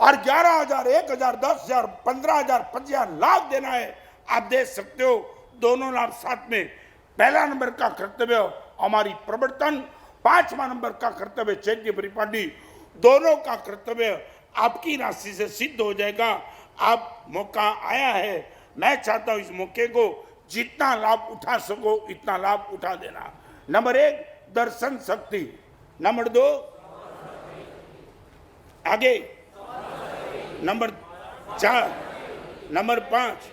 और 11,000, 1,000, 10,000, 15,000, 25,000 लाख देना है, आप दे सकते हो। दोनों लाभ साथ में। पहला नंबर का कर्तव्य हमारी प्रवर्तन, 5वां नंबर का कर्तव्य चैत्य परिपाटी। दोनों का कर्तव्य आपकी राशि से सिद्ध हो जाएगा। आप मौका आया है, मैं चाहता हूं इस मौके को जितना लाभ उठा सको इतना लाभ उठा देना। नंबर 1 दर्शन शक्ति, नंबर 2 आगे, नंबर 4, नंबर 5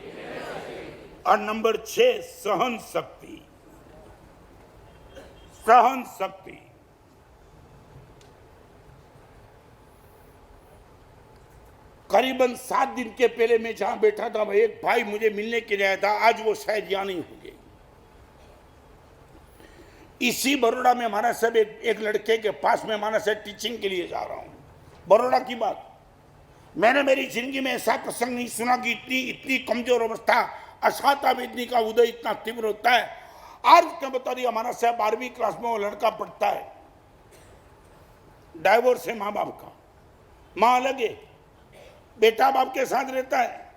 और नंबर 6 सहन शक्ति। सहन शक्ति करीबन 7 दिन के पहले मैं जहां बैठा था, एक भाई मुझे मिलने के लिए आया था, आज वो शायद यहाँ नहीं होंगे। इसी बड़ौदा में माना साहब एक लड़के के पास में माना साहब टीचिंग के लिए जा रहा हूं। बड़ौदा की बात, मैंने मेरी जिंदगी में ऐसा प्रसंग नहीं सुना कि इतनी कमजोर अवस्था, अशांता वेदनी का उदय इतना तीव्र होता है। आज उसने बता दिया माना साहब 12वीं क्लास में वो लड़का पढ़ता है, डाइवोर्स है माँ बाप का, माँ अलग है, बेटा बाप के साथ रहता है।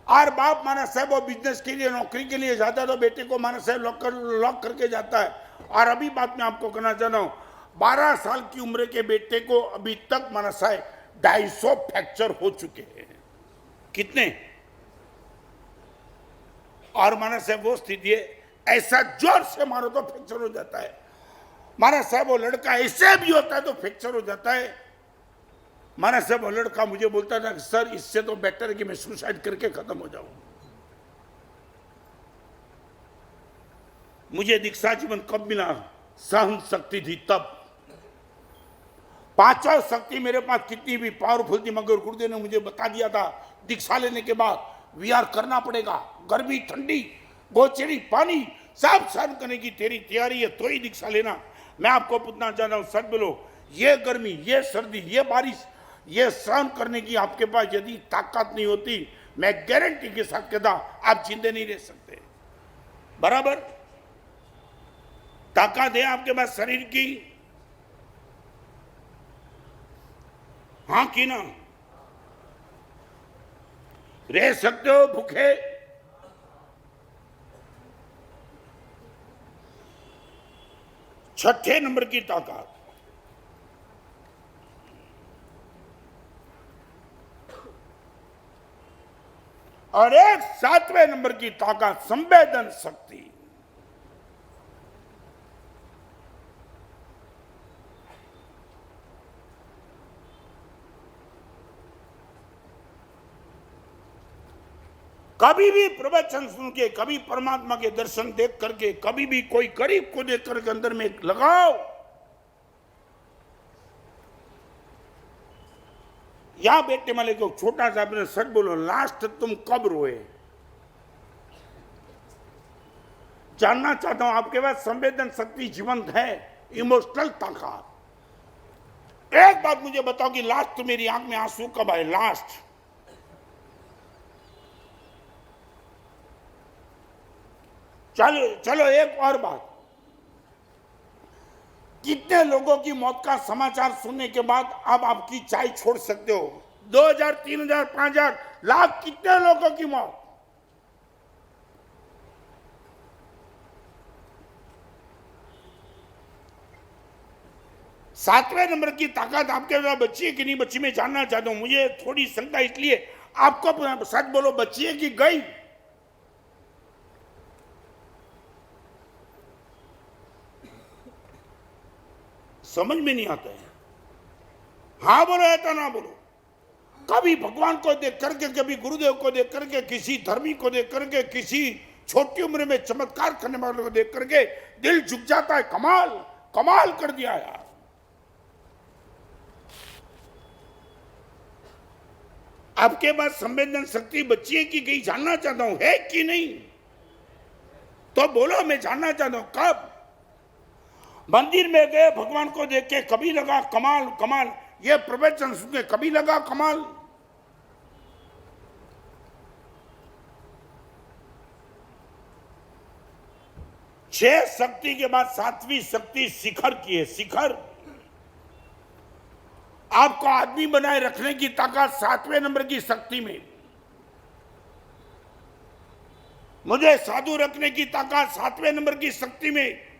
और बाप माना साहब वो बिजनेस के लिए नौकरी के लिए जाता है तो बेटे को माना साहब लॉक करके जाता है। और अभी बात मैं आपको कहना चाहता हूं, 12 साल की उम्र के बेटे को अभी तक माना साहब 250 फ्रैक्चर हो चुके हैं। कितने? और माना साहब वो स्थिति है, ऐसा जोर से मारो तो फ्रैक्चर हो जाता है। माना साहब वो लड़का ऐसे भी होता है तो फ्रैक्चर हो जाता है। माना साहब वो लड़का मुझे बोलता था कि सर इससे तो बेटर है कि मैं सुसाइड करके खत्म हो जाऊं। मुझे दीक्षा जीवन कब मिला? सहन शक्ति थी तब। 5 शक्ति मेरे पास कितनी भी पावरफुल थी, मगर गुरुदेव ने मुझे बता दिया था दीक्षा लेने के बाद विहार करना पड़ेगा, गर्मी ठंडी गोचरी पानी सब सहन करने की तेरी तैयारी है तो ही दीक्षा लेना। मैं आपको पूछना चाहता हूं, सच बोलो, ये गर्मी, ये सर्दी, ये बारिश, ये सहन करने की आपके पास यदि ताकत नहीं होती, मैं गारंटी के साथ कहता आप जिंदे नहीं रह सकते। बराबर ताकत है आपके पास शरीर की? हाँ कि ना? रह सकते हो भूखे? छठे नंबर की ताकत, और एक 7वें नंबर की ताकत संवेदन शक्ति। कभी भी प्रवचन सुन के, कभी परमात्मा के दर्शन देख करके, कभी भी कोई करीब को देख करके अंदर में लगाओ। यहां बैठने वाले को छोटा सा अपने सच बोलो, लास्ट तुम कब रोए? जानना चाहता हूं आपके पास संवेदन शक्ति जीवंत है, इमोशनल ताकत। एक बात मुझे बताओ कि लास्ट तो मेरी आंख में आंसू कब आए? लास्ट चलो एक और बात, कितने लोगों की मौत का समाचार सुनने के बाद अब आपकी चाय छोड़ सकते हो? 2,000, 3,000, 5,000 लाख, कितने लोगों की मौत? सातवें नंबर की ताकत आपके पास बची है कि नहीं बची, मैं जानना चाहता हूं। मुझे थोड़ी शंका इसलिए, आपको सच बोलो, बची है कि गई? समझ में नहीं आता है। हाँ बोलो या तो ना बोलो। कभी भगवान को देख करके, कभी गुरुदेव को देख करके, किसी धर्मी को देख करके, किसी छोटी उम्र में चमत्कार करने वाले को देख करके दिल झुक जाता है। कमाल कमाल कर दिया यार। आपके पास संवेदन शक्ति बची है कि गई, जानना चाहता हूं, है कि नहीं? तो बोलो, मैं जानना चाहता हूं। कब? मंदिर में गए, भगवान को देख के कभी लगा कमाल कमाल, ये प्रवचन सुन के कभी लगा कमाल? छह शक्ति के बाद 7वीं शक्ति शिखर की है। शिखर आपको आदमी बनाए रखने की ताकत 7वें नंबर की शक्ति में, मुझे साधु रखने की ताकत 7वें नंबर की शक्ति में।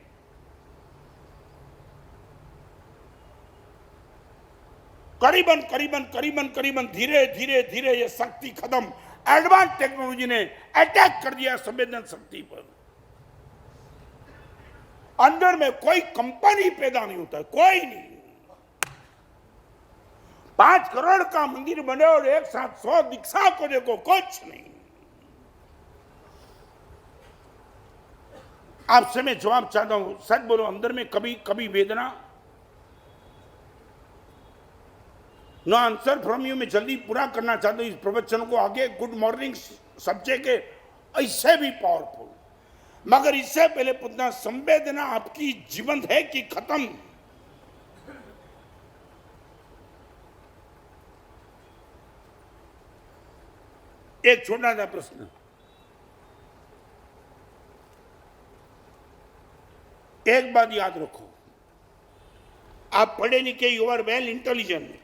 करीबन करीबन करीबन करीबन धीरे धीरे धीरे ये शक्ति खत्म। एडवांस टेक्नोलॉजी ने अटैक कर दिया संवेदन शक्ति पर। अंदर में कोई कंपनी पैदा नहीं होता है, कोई नहीं। 5 करोड़ का मंदिर बने और एक साथ 100 दीक्षा को देखो, कुछ नहीं। आपसे मैं जवाब चाहता हूं, सच बोलो, अंदर में कभी कभी वेदना? No answer from you. मैं जल्दी पूरा करना चाहता हूं इस प्रवचन को आगे। गुड मॉर्निंग सब्जेक्ट है, इससे भी पावरफुल। मगर इससे पहले पूछना, संवेदना आपकी जीवंत है कि खत्म? एक छोटा सा प्रश्न, एक बात याद रखो, आप पढ़े लिखे, यू आर वेल इंटेलिजेंट।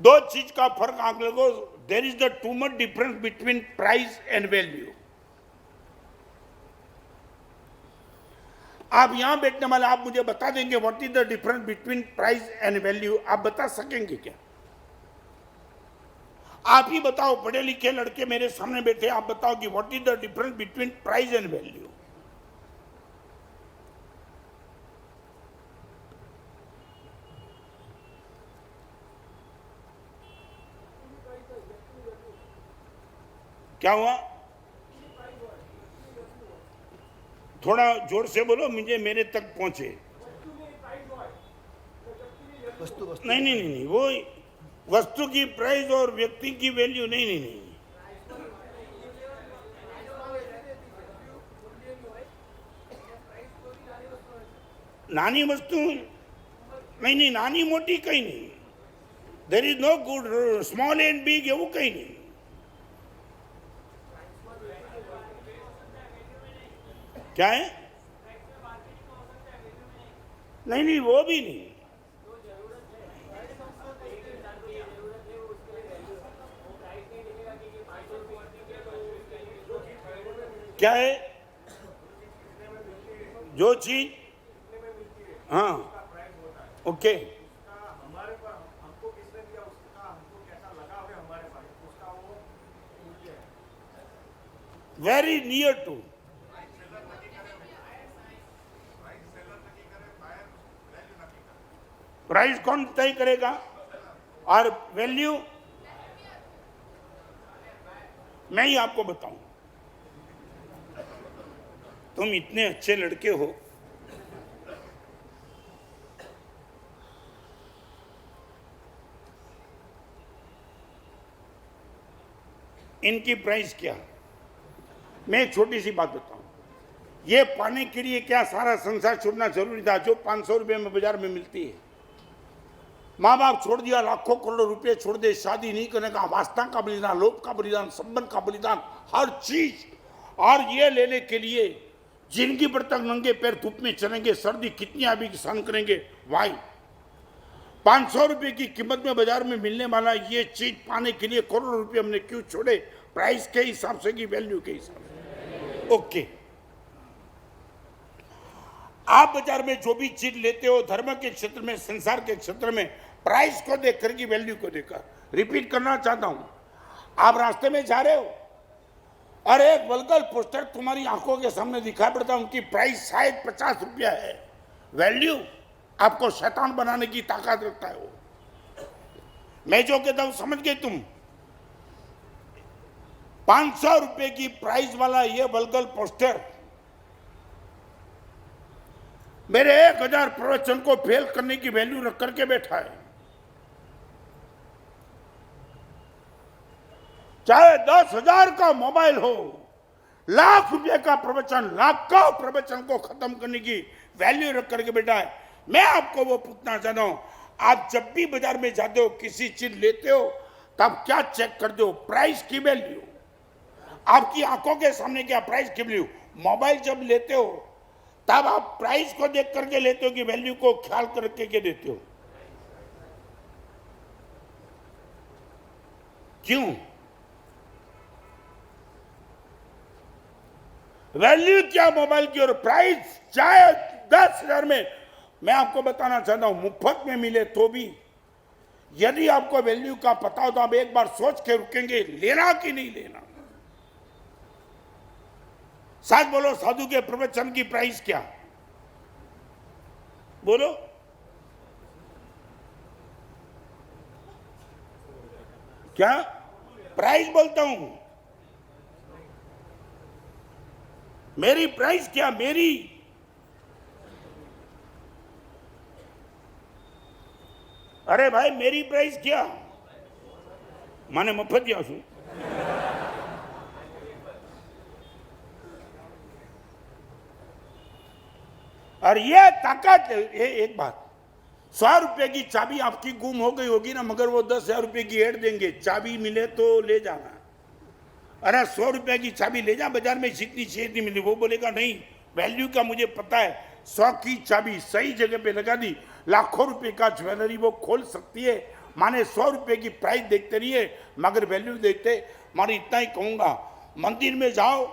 दो चीज का फर्क आंक लगो। There is the too much difference between price and value. आप यहां बैठने वाले, आप मुझे बता देंगे what is the difference between price and value? आप बता सकेंगे क्या? आप ही बताओ, पढ़े लिखे लड़के मेरे सामने बैठे, आप बताओ कि what is the difference between price and value? क्या हुआ? थोड़ा जोर से बोलो, मुझे मेरे तक पहुंचे। नहीं नहीं नहीं, वो वस्तु की प्राइस और व्यक्ति की वैल्यू नहीं नहीं नहीं। नानी वस्तु नहीं नहीं, नानी मोटी कहीं नहीं। There is no good small and big, એવું कहीं नहीं। क्या है? नहीं नहीं, वो भी नहीं। क्या है? जो चीज, हाँ, ओके, हमारे पास हमको किसने दिया, उसका हमको कैसा लगा हुआ हमारे पास, उसका वो मूल्य है। Very near to. प्राइस कौन तय करेगा और वैल्यू मैं ही आपको बताऊं। तुम इतने अच्छे लड़के हो, इनकी प्राइस क्या? मैं एक छोटी सी बात बताऊं, ये पाने के लिए क्या सारा संसार छोड़ना जरूरी था जो 500 रुपए में बाजार में मिलती है? माँ बाप छोड़ दिया, लाखों करोड़ों रुपए छोड़ दे, शादी नहीं करने का, वास्ता का बलिदान, लोभ का बलिदान, संबंध का बलिदान, हर चीज। और ये लेने के लिए जिंदगी भर तक नंगे पैर धूप में चलेंगे, सर्दी कितनी आभी सहन करेंगे। वाई 500 रुपए की कीमत में बाजार में मिलने वाला ये चीज पाने के लिए करोड़ों रुपए हमने क्यों छोड़े? प्राइस के हिसाब से कि वैल्यू के हिसाब से? ओके, आप बाजार में जो भी चीज लेते हो, धर्म के क्षेत्र में, संसार के क्षेत्र में, प्राइस को देखकर की वैल्यू को देखकर। रिपीट करना चाहता हूं, आप रास्ते में जा रहे हो और एक वल्गर पोस्टर तुम्हारी आंखों के सामने दिखाई पड़ता है, उनकी प्राइस शायद 50 रुपया है, वैल्यू आपको शैतान बनाने की ताकत रखता है वो। मैं जो कहता हूं समझ गए तुम? 500 रुपए की प्राइस वाला ये वल्गर पोस्टर मेरे 1000 प्रवचन को फेल करने की वैल्यू रख करके बैठा है। चाहे 10,000 का मोबाइल हो, लाख रुपए का प्रवचन, लाखों प्रवचन को खत्म करने की वैल्यू रख करके बैठा है। मैं आपको वो पूछना चाहता हूं, आप जब भी बाजार में जाते हो, किसी चीज लेते हो, तब क्या चेक करते हो? प्राइस की वैल्यू। आपकी आंखों के सामने क्या प्राइस की वैल्यू? मोबाइल जब लेते हो तब आप प्राइस को देख करके लेते हो कि वैल्यू को ख्याल करके के देते हो? क्यों? वैल्यू क्या मोबाइल की, और प्राइस चाहे 10,000 में, मैं आपको बताना चाहता हूं मुफ्त में मिले तो भी यदि आपको वैल्यू का पता हो तो आप एक बार सोच के रुकेंगे लेना कि नहीं लेना। साथ बोलो, साधु के प्रवचन की प्राइस क्या? बोलो। क्या प्राइस बोलता हूं? मेरी प्राइस क्या? मेरी अरे भाई मेरी प्राइस क्या? माने मफत या छू। और ये ताकत, एक बात, 100 रुपए की चाबी आपकी गुम हो गई होगी ना, मगर वो 10,000 रुपए की ऐड देंगे, चाबी मिले तो ले जाना। अरे 100 रुपए की चाबी ले जा, बाजार में जितनी चाहिए नहीं मिली। वो बोलेगा नहीं, वैल्यू का मुझे पता है, 100 की चाबी सही जगह पे लगा दी, लाखों रुपए का ज्वेलरी वो खोल सकती है। माने 100 रुपए की प्राइस देखते नहीं है मगर वैल्यू देखते। माने इतना ही कहूंगा, मंदिर में जाओ,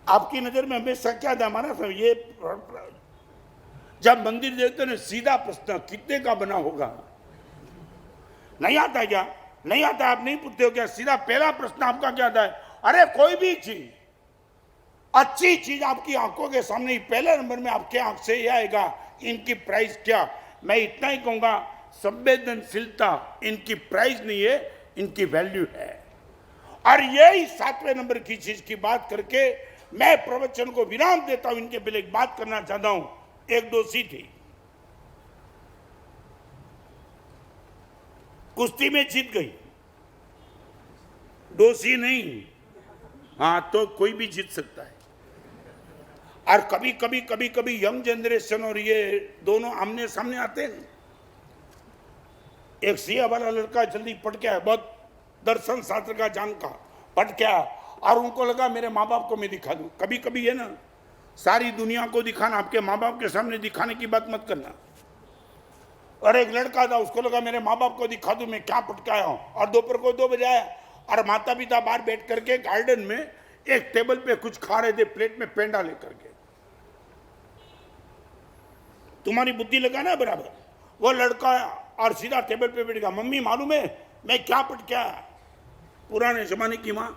आपकी नजर में हमेशा क्या था हमारा सब, ये जब मंदिर देखते ना सीधा प्रश्न कितने का बना होगा? नहीं आता क्या? नहीं आता? आप नहीं पूछते हो क्या? सीधा पहला प्रश्न आपका क्या आता है? अरे कोई भी चीज, अच्छी चीज आपकी आंखों के सामने ही पहले नंबर में आपके आंख से ये आएगा, इनकी प्राइस क्या? मैं इतना ही कहूंगा, संवेदनशीलता इनकी प्राइस नहीं है, इनकी वैल्यू है। और यही 7वें नंबर की चीज की बात करके मैं प्रवचन को विराम देता हूं। इनके पहले एक बात करना चाहता हूं। एक दोषी थी, कुश्ती में जीत गई, दोषी नहीं, हां तो कोई भी जीत सकता है। और कभी कभी कभी कभी यंग जनरेशन और ये दोनों आमने सामने आते हैं। एक सीए वाला लड़का जल्दी पट गया, बहुत दर्शन शास्त्र का जान का, पट गया और उनको लगा मेरे माँ बाप को मैं दिखा दूं। कभी कभी है ना, सारी दुनिया को दिखाना, आपके माँ बाप के सामने दिखाने की बात मत करना। और एक लड़का था, उसको लगा मेरे माँ बाप को दिखा दूं मैं क्या पटकाया हूं, और दोपहर को 2 बजे आया और माता पिता बाहर बैठ करके गार्डन में एक टेबल पे कुछ खा रहे थे, प्लेट में पेंडा लेकर के। तुम्हारी बुद्धि लगा ना बराबर। वो लड़का और सीधा टेबल पे बैठ गया, मम्मी मालूम है मैं क्या पटकाया? पुराने जमाने की माँ,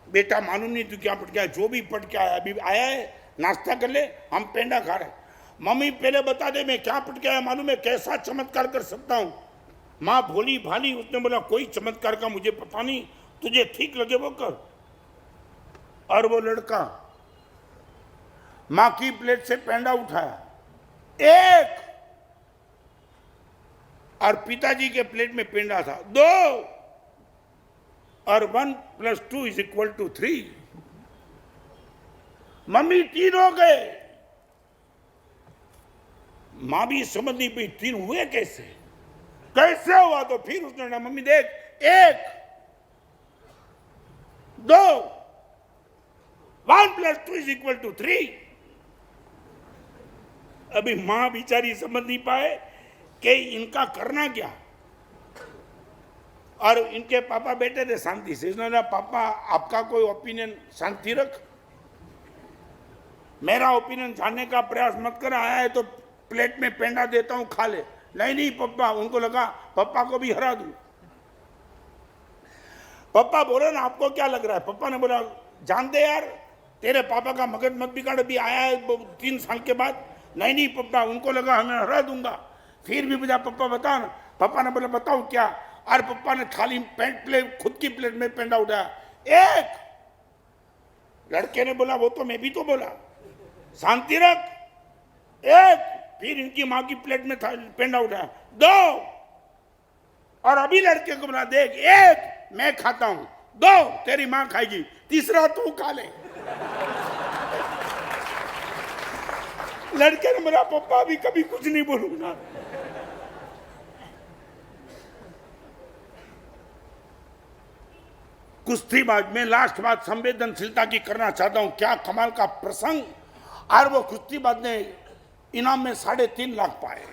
बेटा मालूम नहीं तू क्या पटकाया? जो भी पटकाया, अभी आया है नाश्ता कर ले, हम पेंडा खा रहे। मम्मी पहले बता दे मैं क्या पटकाया मालूम है, कैसा चमत्कार कर सकता हूं? माँ भोली भाली, उसने बोला कोई चमत्कार का मुझे पता नहीं, तुझे ठीक लगे वो कर। और वो लड़का मां की प्लेट से पेंडा उठाया, एक, और पिताजी के प्लेट में पेंडा था 2, और 1 + 2 = 3। मम्मी 3 हो गए। मां भी समझ नहीं पाई 3 हुए कैसे, कैसे हुआ? तो फिर उसने कहा मम्मी देख, 1 2, 1 + 2 = 3। अभी मां बेचारी समझ नहीं पाए कि इनका करना क्या। और इनके पापा बैठे थे शांति से, इन्होंने पापा आपका कोई ओपिनियन शांति रख, मेरा ओपिनियन जानने का प्रयास मत कर, आया है तो प्लेट में पेंडा देता हूं खा ले। नहीं नहीं पापा, उनको लगा पापा को भी हरा दूं। पापा बोले ना आपको क्या लग रहा है? पापा ने बोला जान दे यार, तेरे पापा का मगज मत बिगाड़, अभी आया है 3 साल के बाद। नहीं नहीं पापा, उनको लगा हमें हरा दूंगा। फिर भी मुझे पापा बता ना। पापा ने बोला बताओ क्या? और पापा ने थाली प्लेट खुद की प्लेट में पेंडा उठाया, 1। लड़के ने बोला वो तो मैं भी तो बोला, शांति रख, 1। फिर इनकी मां की प्लेट में पेंडा उठाया, 2। और अभी लड़के को बोला देख, 1 मैं खाता हूं, 2 तेरी मां खाएगी, तीसरा तू खा ले। लड़के ने बोला पापा अभी कभी कुछ नहीं बोलूंगा। कुश्तीबाज में लास्ट बात संवेदनशीलता की करना चाहता हूं। क्या कमाल का प्रसंग। और वो कुश्तीबाज ने इनाम में 3.5 लाख पाए।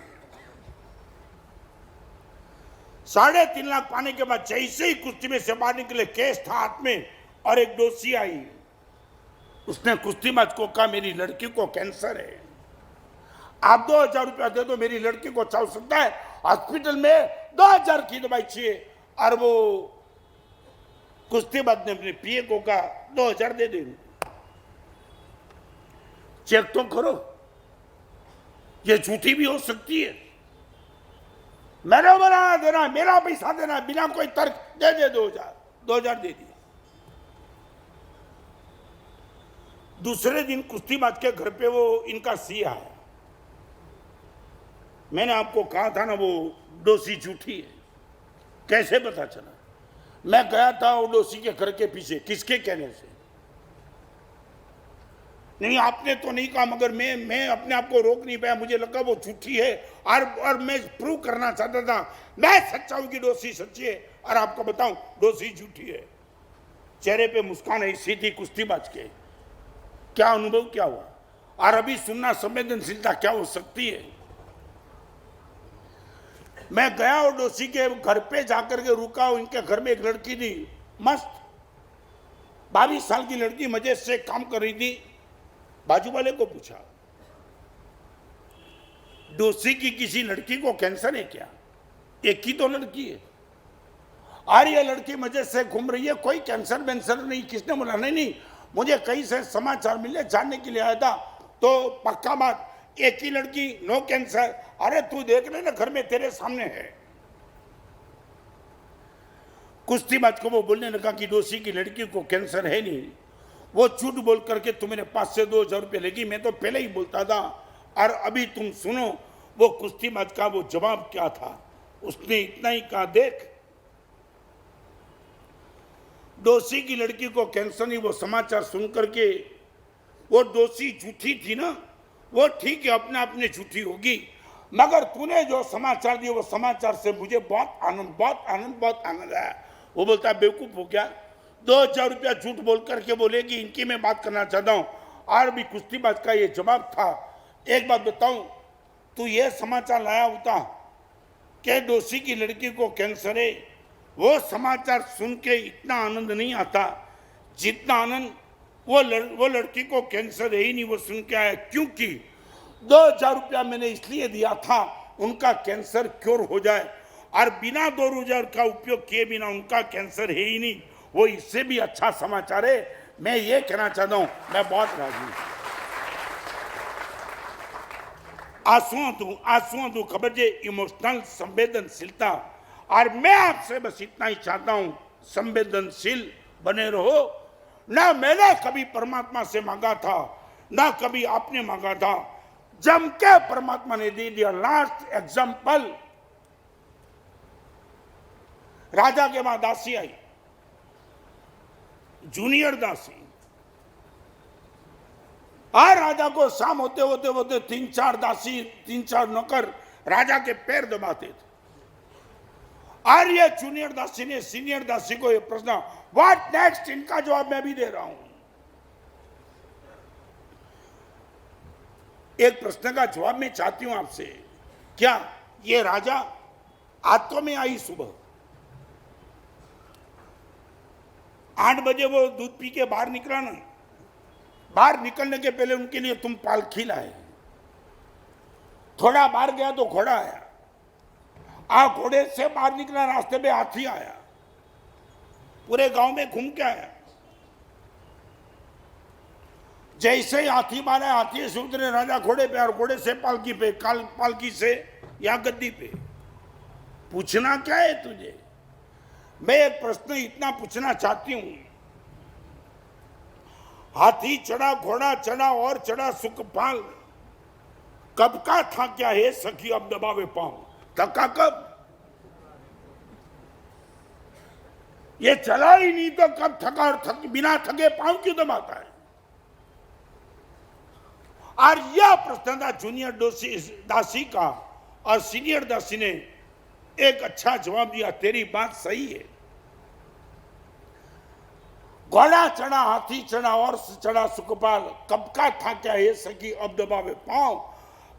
3.5 लाख पाने के बाद जैसे ही कुश्ती में से बाहर निकले, केस था हाथ में और एक डोसी आई, उसने कुश्तीबाज को कहा मेरी लड़की को कैंसर है, आप 2,000 रुपया दे दो, मेरी लड़की को अच्छा हो सकता है, हॉस्पिटल में 2,000 की दवाई चाहिए। और वो कुश्तीबाज ने अपने पीए को कहा 2,000 दे दे, चेक तो करो, ये झूठी भी हो सकती है, मैंने बना देना, मेरा पैसा देना, बिना कोई तर्क दे दे 2,000 दे दिए। दूसरे दिन कुश्तीबाज के घर पे वो इनका सी आया, मैंने आपको कहा था ना वो डोसी झूठी है, कैसे पता चला? मैं गया था वो डोसी के घर के पीछे, किसके कहने से? नहीं आपने तो नहीं कहा, मगर मैं अपने आप को रोक नहीं पाया, मुझे लगा वो झूठी है और मैं प्रूव करना चाहता था मैं सच्चा हूं कि डोसी सच्ची है, और आपको बताऊं डोसी झूठी है। चेहरे पे मुस्कान ऐसी थी कुश्तीबाज के, क्या अनुभव क्या हुआ? और अभी सुनना संवेदनशीलता क्या हो सकती है। मैं गया और डोसी के घर पे जाकर के रुका, उनके घर में एक लड़की थी, मस्त 22 साल की लड़की मजे से काम कर रही थी। बाजू वाले को पूछा डोसी की किसी लड़की को कैंसर है क्या? एक ही तो लड़की है, और ये लड़की मजे से घूम रही है, कोई कैंसर वेंसर नहीं। किसने बोला? नहीं, मुझे कहीं से समाचार मिले, जानने के लिए आया था। तो पक्का बात, एक ही लड़की, नो कैंसर। अरे तू देख ले ना, घर में तेरे सामने है। कुश्तीबाज को वो बोलने लगा कि डोसी की लड़की को कैंसर है नहीं, वो झूठ बोल करके तुम्हें 5 से 2,000 रुपये लेगी, मैं तो पहले ही बोलता था। और अभी तुम सुनो वो कुश्तीबाज का वो जवाब क्या था। उसने इतना ही कहा, देख डोसी की लड़की को कैंसर नहीं, वो समाचार सुन करके वो डोसी झूठी थी ना, वो ठीक है अपने आप में झूठी होगी, मगर तूने जो समाचार दिए वो समाचार से मुझे बहुत आनंद आया। वो बोलता है बेवकूफ हो क्या, 2,000 रुपया झूठ बोल करके बोलेगी, इनकी मैं बात करना चाहता हूँ। और भी कुश्तीबाज का ये जवाब था। एक बात बताऊं, तू ये समाचार लाया होता कि डोसी की लड़की को कैंसर है, वो समाचार सुन के इतना आनंद नहीं आता जितना आनंद वो लड़की को कैंसर है ही नहीं वो सुन के आया। क्योंकि 2,000 रुपया मैंने इसलिए दिया था उनका कैंसर क्योर हो जाए, और बिना 2,000 का उपयोग किए बिना उनका कैंसर है ही नहीं, वो इससे भी अच्छा समाचार है। मैं ये कहना चाहता हूं, मैं बहुत राजी हूं। आंसुओं तू खबर जे इमोशनल संवेदनशीलता, और मैं आपसे बस इतना ही चाहता हूं, संवेदनशील बने रहो। ना मैंने कभी परमात्मा से मांगा था, ना कभी आपने मांगा था, जम के परमात्मा ने दे दिया। लास्ट एग्जाम्पल, राजा के बाद दासी आई, जूनियर दासी, और राजा को शाम होते होते 3-4 दासी, 3-4 नौकर राजा के पैर दबाते थे। और ये जूनियर दासी ने सीनियर दासी को ये प्रश्न, व्हाट नेक्स्ट, इनका जवाब मैं भी दे रहा हूं। एक प्रश्न का जवाब मैं चाहती हूं आपसे, क्या ये राजा आत्मा में आई सुबह 8 बजे वो दूध पी के बाहर निकला ना, बाहर निकलने के पहले उनके लिए तुम पालखी लाए, थोड़ा बाहर गया तो घोड़ा आया, घोड़े से बाहर निकला, रास्ते में हाथी आया, पूरे गांव में घूम के आया। जैसे ही हाथी मारा, हाथी से उतरे राजा घोड़े पे, और घोड़े से पालकी पे, पालकी से या गद्दी पे। पूछना क्या है तुझे? मैं एक प्रश्न इतना पूछना चाहती हूं, हाथी चढ़ा, घोड़ा चढ़ा और चढ़ा सुखपाल, कब का था क्या है सखी अब दबावे पांव, थका कब? ये चला ही नहीं तो कब थका, और बिना थके पांव क्यों दबाता है? और यह प्रश्न था जूनियर दासी का, और सीनियर दासी ने एक अच्छा जवाब दिया, तेरी बात सही है। घोड़ा चढ़ा, हाथी चढ़ा और चढ़ा सुखपाल, कब का था क्या है सखी अब दबावे पांव।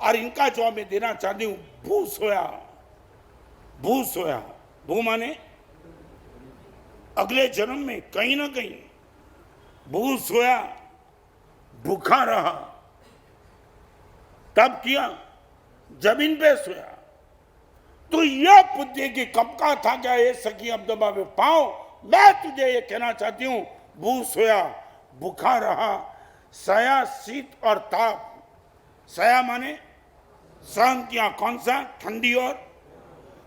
और इनका जवाब मैं देना चाहती हूं, भू सोया भू माने अगले जन्म में कहीं ना कहीं भू सोया, भूखा रहा, तब किया जमीन पे सोया। तो यह पूछे कि कब का था क्या ये सखी अब दबावे पाओ। मैं तुझे ये कहना चाहती हूं, भू सोया, भूखा रहा, सया शीत और ताप। सया माने सहन किया, कौन सा? ठंडी और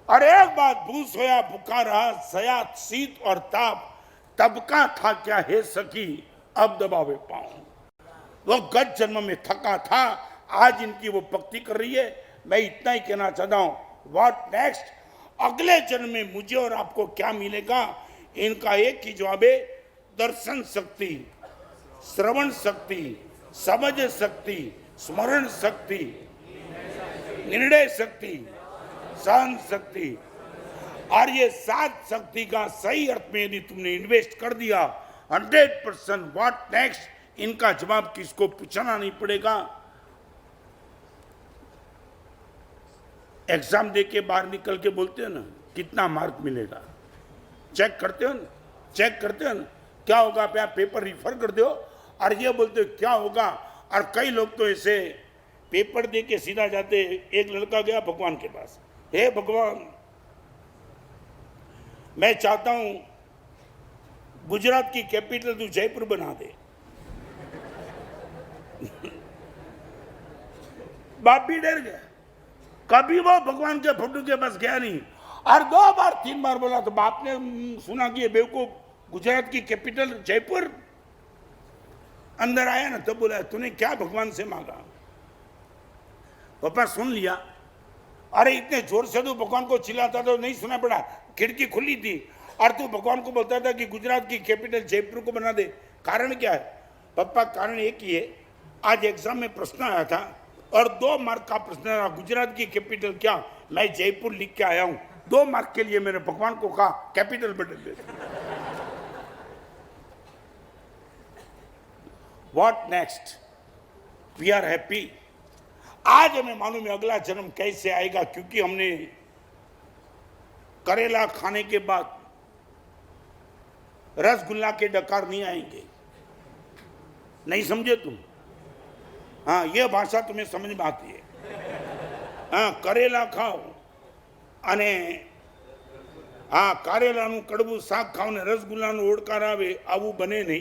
एक बात, भू सोया, भूखा रहा, सया शीत और ताप, तब का था क्या हे सखी अब दबावे पाऊं। वो गत जन्म में थका था, आज इनकी वो भक्ति कर रही है। मैं इतना ही कहना चाहता हूं, व्हाट नेक्स्ट, अगले जन्म में मुझे और आपको क्या मिलेगा? इनका एक ही जवाब है, दर्शन शक्ति, श्रवण शक्ति, समझ शक्ति, स्मरण शक्ति, निर्णय शक्ति, सहन शक्ति। और ये 7 शक्ति का सही अर्थ में यदि तुमने इन्वेस्ट कर दिया 100%, व्हाट नेक्स्ट, इनका जवाब किसको पूछना नहीं पड़ेगा। एग्जाम दे के बाहर निकल के बोलते हो ना कितना मार्क मिलेगा, चेक करते हो ना, चेक करते हो ना, क्या होगा आप पेपर रिफर कर दो और ये बोलते हो क्या होगा। और कई लोग तो ऐसे पेपर दे के सीधा जाते। एक लड़का गया भगवान के पास, हे भगवान मैं चाहता हूं गुजरात की कैपिटल तू जयपुर बना दे। बाप भी डर गया, कभी वो भगवान के फोटो के पास गया नहीं। और 2 बार 3 बार बोला तो बाप ने सुना कि ये बेवकूफ, गुजरात की कैपिटल जयपुर। अंदर आया ना तो बोला तूने क्या भगवान से मांगा? पापा सुन लिया। अरे इतने जोर से तू भगवान को चिल्लाता तो नहीं सुना पड़ा, खिड़की खुली थी और तू भगवान को बोलता था कि गुजरात की कैपिटल जयपुर को बना दे। कारण क्या है? पापा कारण एक ही है, आज एग्जाम में प्रश्न आया था और 2 मार्क का प्रश्न आया, गुजरात की कैपिटल क्या? मैं जयपुर लिख के आया हूं। 2 मार्क के लिए मैंने भगवान को कहा कैपिटल बदल दे। What next, we are happy. आज हमें मालूम है अगला जन्म कैसे आएगा, क्योंकि हमने करेला खाने के बाद रसगुल्ला के डकार नहीं आएंगे। नहीं समझे तुम? हाँ, ये भाषा तुम्हें समझ में आती है। हाँ, करेला खाओ અને આ કારેલાનું કડવું શાક ખાઓ ને રસગુલ્લાનો ઓડકાર આવે, આવું બને નહીં।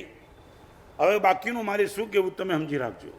હવે બાકીનું મારે શું કહેવું તમે સમજી રાખજો।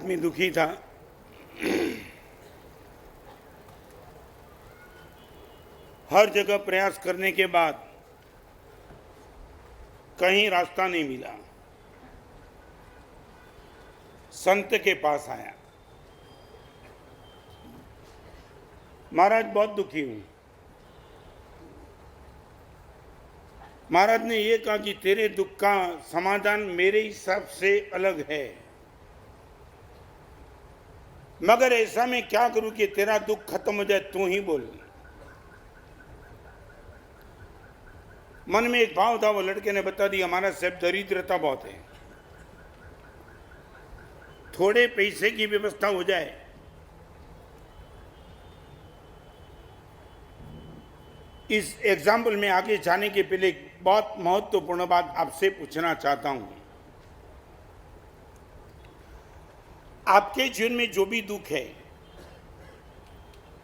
आदमी दुखी था। हर जगह प्रयास करने के बाद कहीं रास्ता नहीं मिला। संत के पास आया, महाराज बहुत दुखी हूं। महाराज ने यह कहा कि तेरे दुख का समाधान मेरे हिसाब से अलग है, मगर ऐसा मैं क्या करूं कि तेरा दुख खत्म हो जाए, तू ही बोल। मन में एक भाव था, वो लड़के ने बता दिया, हमारा साहब दरिद्रता बहुत है, थोड़े पैसे की व्यवस्था हो जाए। इस एग्जाम्पल में आगे जाने के पहले एक बहुत महत्वपूर्ण बात आपसे पूछना चाहता हूं। आपके जीवन में जो भी दुख है,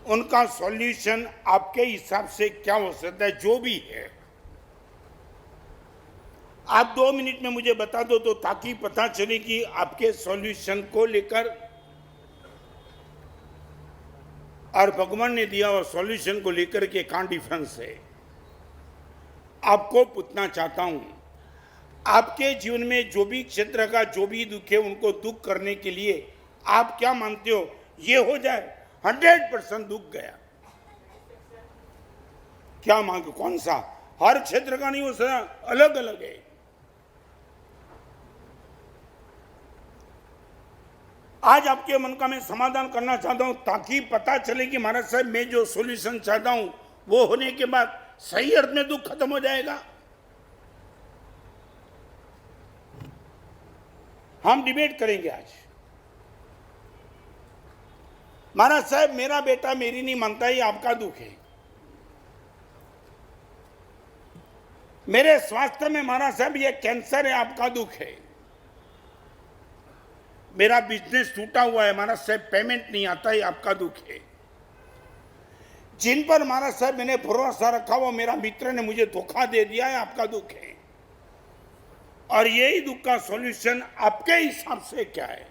उनका सॉल्यूशन आपके हिसाब से क्या हो सकता है? जो भी है आप 2 मिनट में मुझे बता दो, तो ताकि पता चले कि आपके सॉल्यूशन को लेकर और भगवान ने दिया हुआ सॉल्यूशन को लेकर के कहां डिफरेंस है। आपको पूछना चाहता हूं, आपके जीवन में जो भी क्षेत्र का जो भी दुख है, उनको दुख करने के लिए आप क्या मानते हो ये हो जाए? 100% दुख गया। क्या मांग? कौन सा? हर क्षेत्र का नहीं हो सकता, अलग अलग है। आज आपके मन का मैं समाधान करना चाहता हूं, ताकि पता चले कि महाराज साहब मैं जो सॉल्यूशन चाहता हूं वो होने के बाद सही अर्थ में दुख खत्म हो जाएगा। हम डिबेट करेंगे आज। महाराज साहब मेरा बेटा मेरी नहीं मानता, ये आपका दुख है। मेरे स्वास्थ्य में महाराज साहब ये कैंसर है, आपका दुख है। मेरा बिजनेस टूटा हुआ है महाराज साहब, पेमेंट नहीं आता है, आपका दुख है। जिन पर महाराज साहब मैंने भरोसा रखा, वो मेरा मित्र ने मुझे धोखा दे दिया है, आपका दुख है। और यही दुख का सॉल्यूशन आपके हिसाब से क्या है?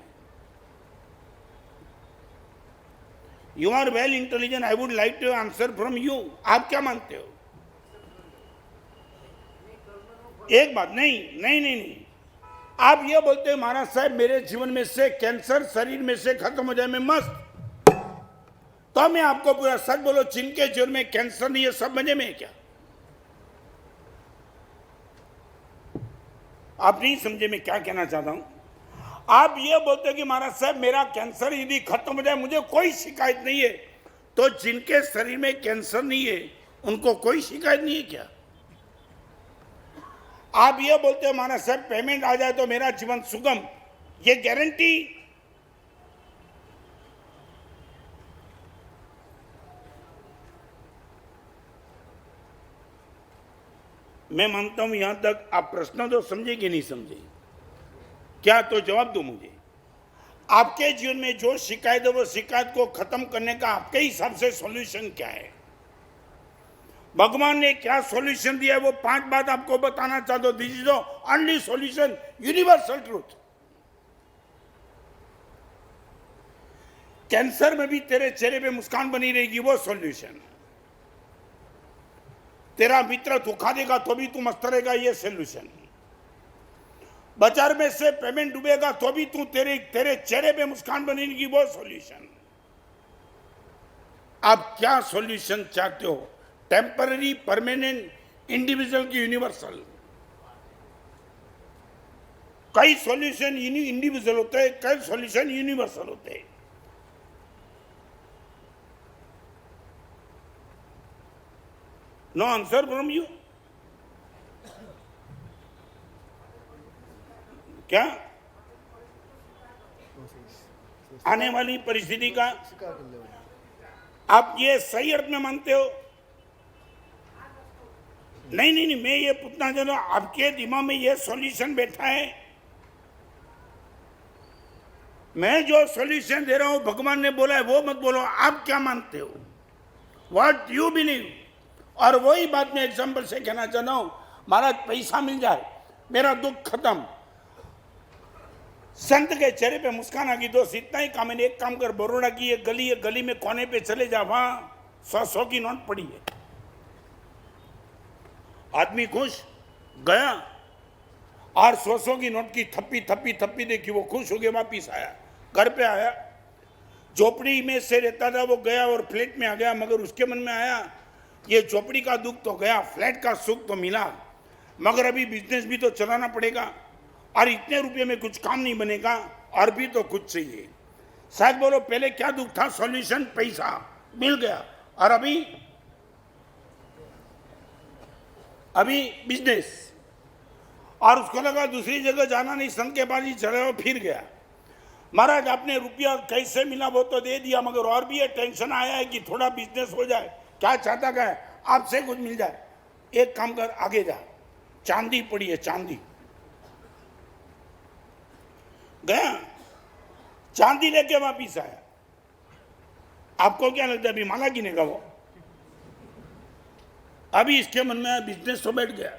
You are well intelligent, I would like to answer from you. आप क्या मानते हो? एक बात नहीं नहीं नहीं नहीं, आप ये बोलते हैं महाराज साहब मेरे जीवन में से कैंसर शरीर में से खत्म हो जाए, मैं मस्त। तो मैं आपको पूरा सच बोलो, जिनके जीवन में कैंसर नहीं है सब मजे में है क्या? आप नहीं समझे मैं क्या कहना चाहता हूं। आप ये बोलते हैं कि महाराज साहब मेरा कैंसर यदि खत्म हो जाए, मुझे कोई शिकायत नहीं है, तो जिनके शरीर में कैंसर नहीं है उनको कोई शिकायत नहीं है क्या? आप ये बोलते हो महाराज साहब पेमेंट आ जाए तो मेरा जीवन सुगम, ये गारंटी? मैं मानता हूं यहां तक आप प्रश्न तो समझे कि नहीं समझे? क्या तो जवाब दो मुझे। आपके जीवन में जो शिकायत है वो शिकायत को खत्म करने का आपके हिसाब से सॉल्यूशन क्या है? भगवान ने क्या सॉल्यूशन दिया है वो 5 बात आपको बताना चाहता हूं। This is the only solution, universal truth. Cancer में भी तेरे चेहरे पे मुस्कान बनी रहेगी, वो सॉल्यूशन। तेरा मित्र धोखा देगा तो भी तू मस्त रहेगा, ये सॉल्यूशन। बाजार में से पेमेंट डूबेगा तो भी तू तेरे चेहरे पे मुस्कान बनेगी, वो सॉल्यूशन। आप क्या सॉल्यूशन चाहते हो? टेम्पररी, परमानेंट, इंडिविजुअल की यूनिवर्सल? कई सॉल्यूशन इंडिविजुअल होते हैं, कई सॉल्यूशन यूनिवर्सल होते हैं। No answer from you. क्या आने वाली परिस्थिति का आप ये सही अर्थ में मानते हो? नहीं नहीं नहीं, मैं ये पूछना चाहता हूं, आपके दिमाग में ये सॉल्यूशन बैठा है? मैं जो सॉल्यूशन दे रहा हूं भगवान ने बोला है वो मत बोलो। आप क्या मानते हो? What you believe? और वही बात मैं एग्जाम्पल से कहना चाहता हूं। महाराज पैसा मिल जाए मेरा दुख खत्म, संत के चेहरे पे मुस्कान आ गई। दोस्त इतना ही काम है, एक काम कर, बरोड़ा की एक गली है, गली में कोने पे चले जा, वहां 100 की नोट पड़ी है। आदमी खुश गया और 100 की नोट की थप्पी थप्पी थप्पी देखी, वो खुश हो गया, वापिस आया, घर पे आया, झोपड़ी में से रहता था वो गया और फ्लैट में आ गया। मगर उसके मन में आया ये झोपड़ी का दुख तो गया, फ्लैट का सुख तो मिला, मगर अभी बिजनेस भी तो चलाना पड़ेगा और इतने रुपये में कुछ काम नहीं बनेगा और भी तो कुछ चाहिए। शायद बोलो पहले क्या दुख था, सॉल्यूशन पैसा मिल गया, और अभी बिजनेस, और उसको लगा दूसरी जगह जाना नहीं, संत के पास ही चले हो, फिर गया। महाराज आपने रुपया कैसे मिला वो तो दे दिया, मगर और भी ये टेंशन आया है कि थोड़ा बिजनेस हो जाए। क्या चाहता क्या है, आपसे कुछ मिल जाए, एक काम कर आगे जा, चांदी पड़ी है, चांदी। गया, चांदी लेके वापिस आया। आपको क्या लगता है अभी माला गिनेगा वो? अभी इसके मन में बिजनेस तो बैठ गया,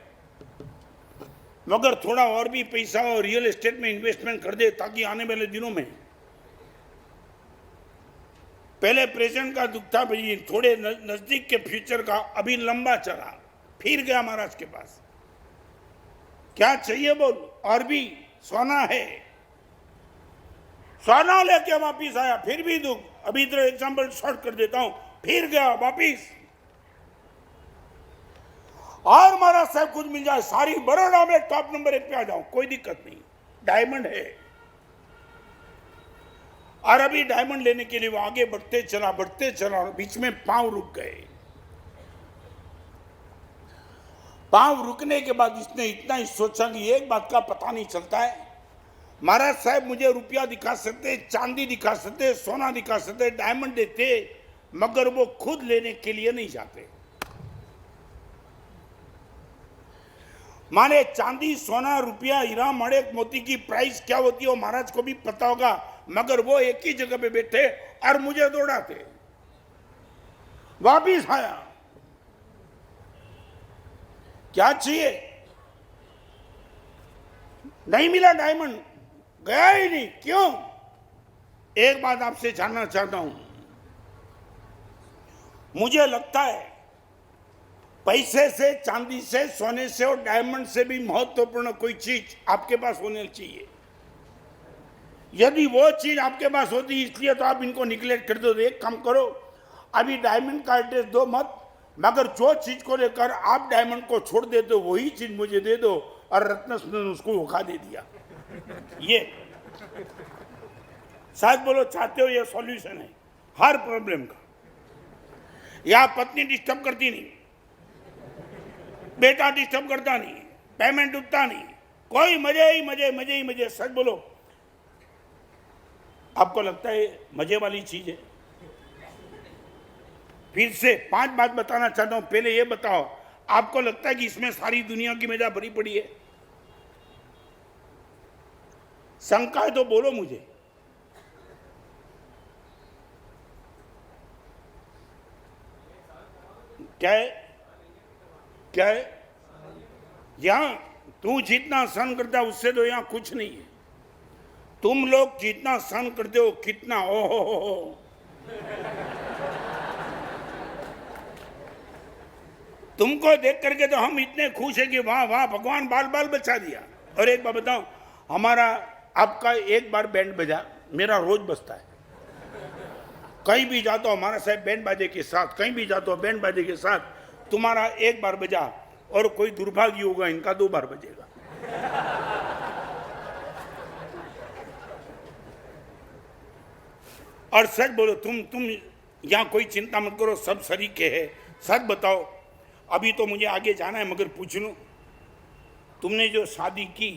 मगर थोड़ा और भी पैसा और रियल एस्टेट में इन्वेस्टमेंट कर दे ताकि आने वाले दिनों में, पहले प्रेजेंट का दुख था भाई, थोड़े नजदीक के फ्यूचर का अभी लंबा चला, फिर गया महाराज के पास, क्या चाहिए बोल, और भी सोना है, सोना लेके वापिस आया, फिर भी दुख। अभी इधर एग्जाम्पल शॉर्ट कर देता हूं, फिर गया वापिस, और महाराज साहब कुछ मिल जाए, सारी बड़ौदा में टॉप नंबर 1 पे आ जाऊं, कोई दिक्कत नहीं, डायमंड है। और अभी डायमंड लेने के लिए वो आगे बढ़ते चला, बीच में पांव रुक गए। पांव रुकने के बाद इसने इतना ही सोचा कि एक बात का पता नहीं चलता है, महाराज साहब मुझे रुपया दिखा सकते, चांदी दिखा सकते, सोना दिखा सकते, डायमंड देते, मगर वो खुद लेने के लिए नहीं जाते। माने चांदी, सोना, रुपया, हीरा, मणिक, मोती की प्राइस क्या होती है वो महाराज को भी पता होगा, मगर वो एक ही जगह पे बैठे और मुझे दौड़ाते। वापिस आया, क्या चाहिए, नहीं मिला डायमंड, गया ही नहीं, क्यों? एक बात आपसे जानना चाहता हूं, मुझे लगता है पैसे से, चांदी से, सोने से और डायमंड से भी महत्वपूर्ण कोई चीज आपके पास होनी चाहिए। यदि वो चीज आपके पास होती, इसलिए तो आप इनको निगलेक्ट कर दो। एक काम करो, अभी डायमंड का एड्रेस दो मत, मगर जो चीज को लेकर आप डायमंड को छोड़ देते हो वही चीज मुझे दे दो, और रत्न ने उसको धोखा दे दिया। ये शायद बोलो चाहते हो ये सॉल्यूशन है हर प्रॉब्लम का। या पत्नी डिस्टर्ब करती नहीं, बेटा डिस्टर्ब करता नहीं, पेमेंट उठता नहीं, कोई मजे ही मजे, मजे ही मजे। सच बोलो, आपको लगता है मजे वाली चीज है? फिर से 5 बात बताना चाहता हूं। पहले ये बताओ, आपको लगता है कि इसमें सारी दुनिया की मजा भरी पड़ी है? शंका है तो बोलो मुझे। क्या है, क्या है? यहां तू जितना सहन करता है उससे तो यहां कुछ नहीं है। तुम लोग जितना सहन करते हो, कितना ओ तुमको देख करके तो हम इतने खुश हैं कि वाह वाह, भगवान बाल बाल बचा दिया। और एक बात बताओ, हमारा आपका एक बार बैंड बजा, मेरा रोज बजता है। कहीं भी जाता हो हमारा साहब बैंड बाजे के साथ, कहीं भी जाता हो बैंड बाजे के साथ, तुम्हारा एक बार बजा, और कोई दुर्भाग्य होगा इनका 2 बार बजेगा। और सच बोलो, तुम यहाँ कोई चिंता मत करो, सब सरीके है। सच बताओ, अभी तो मुझे आगे जाना है, मगर पूछ लूं, तुमने जो शादी की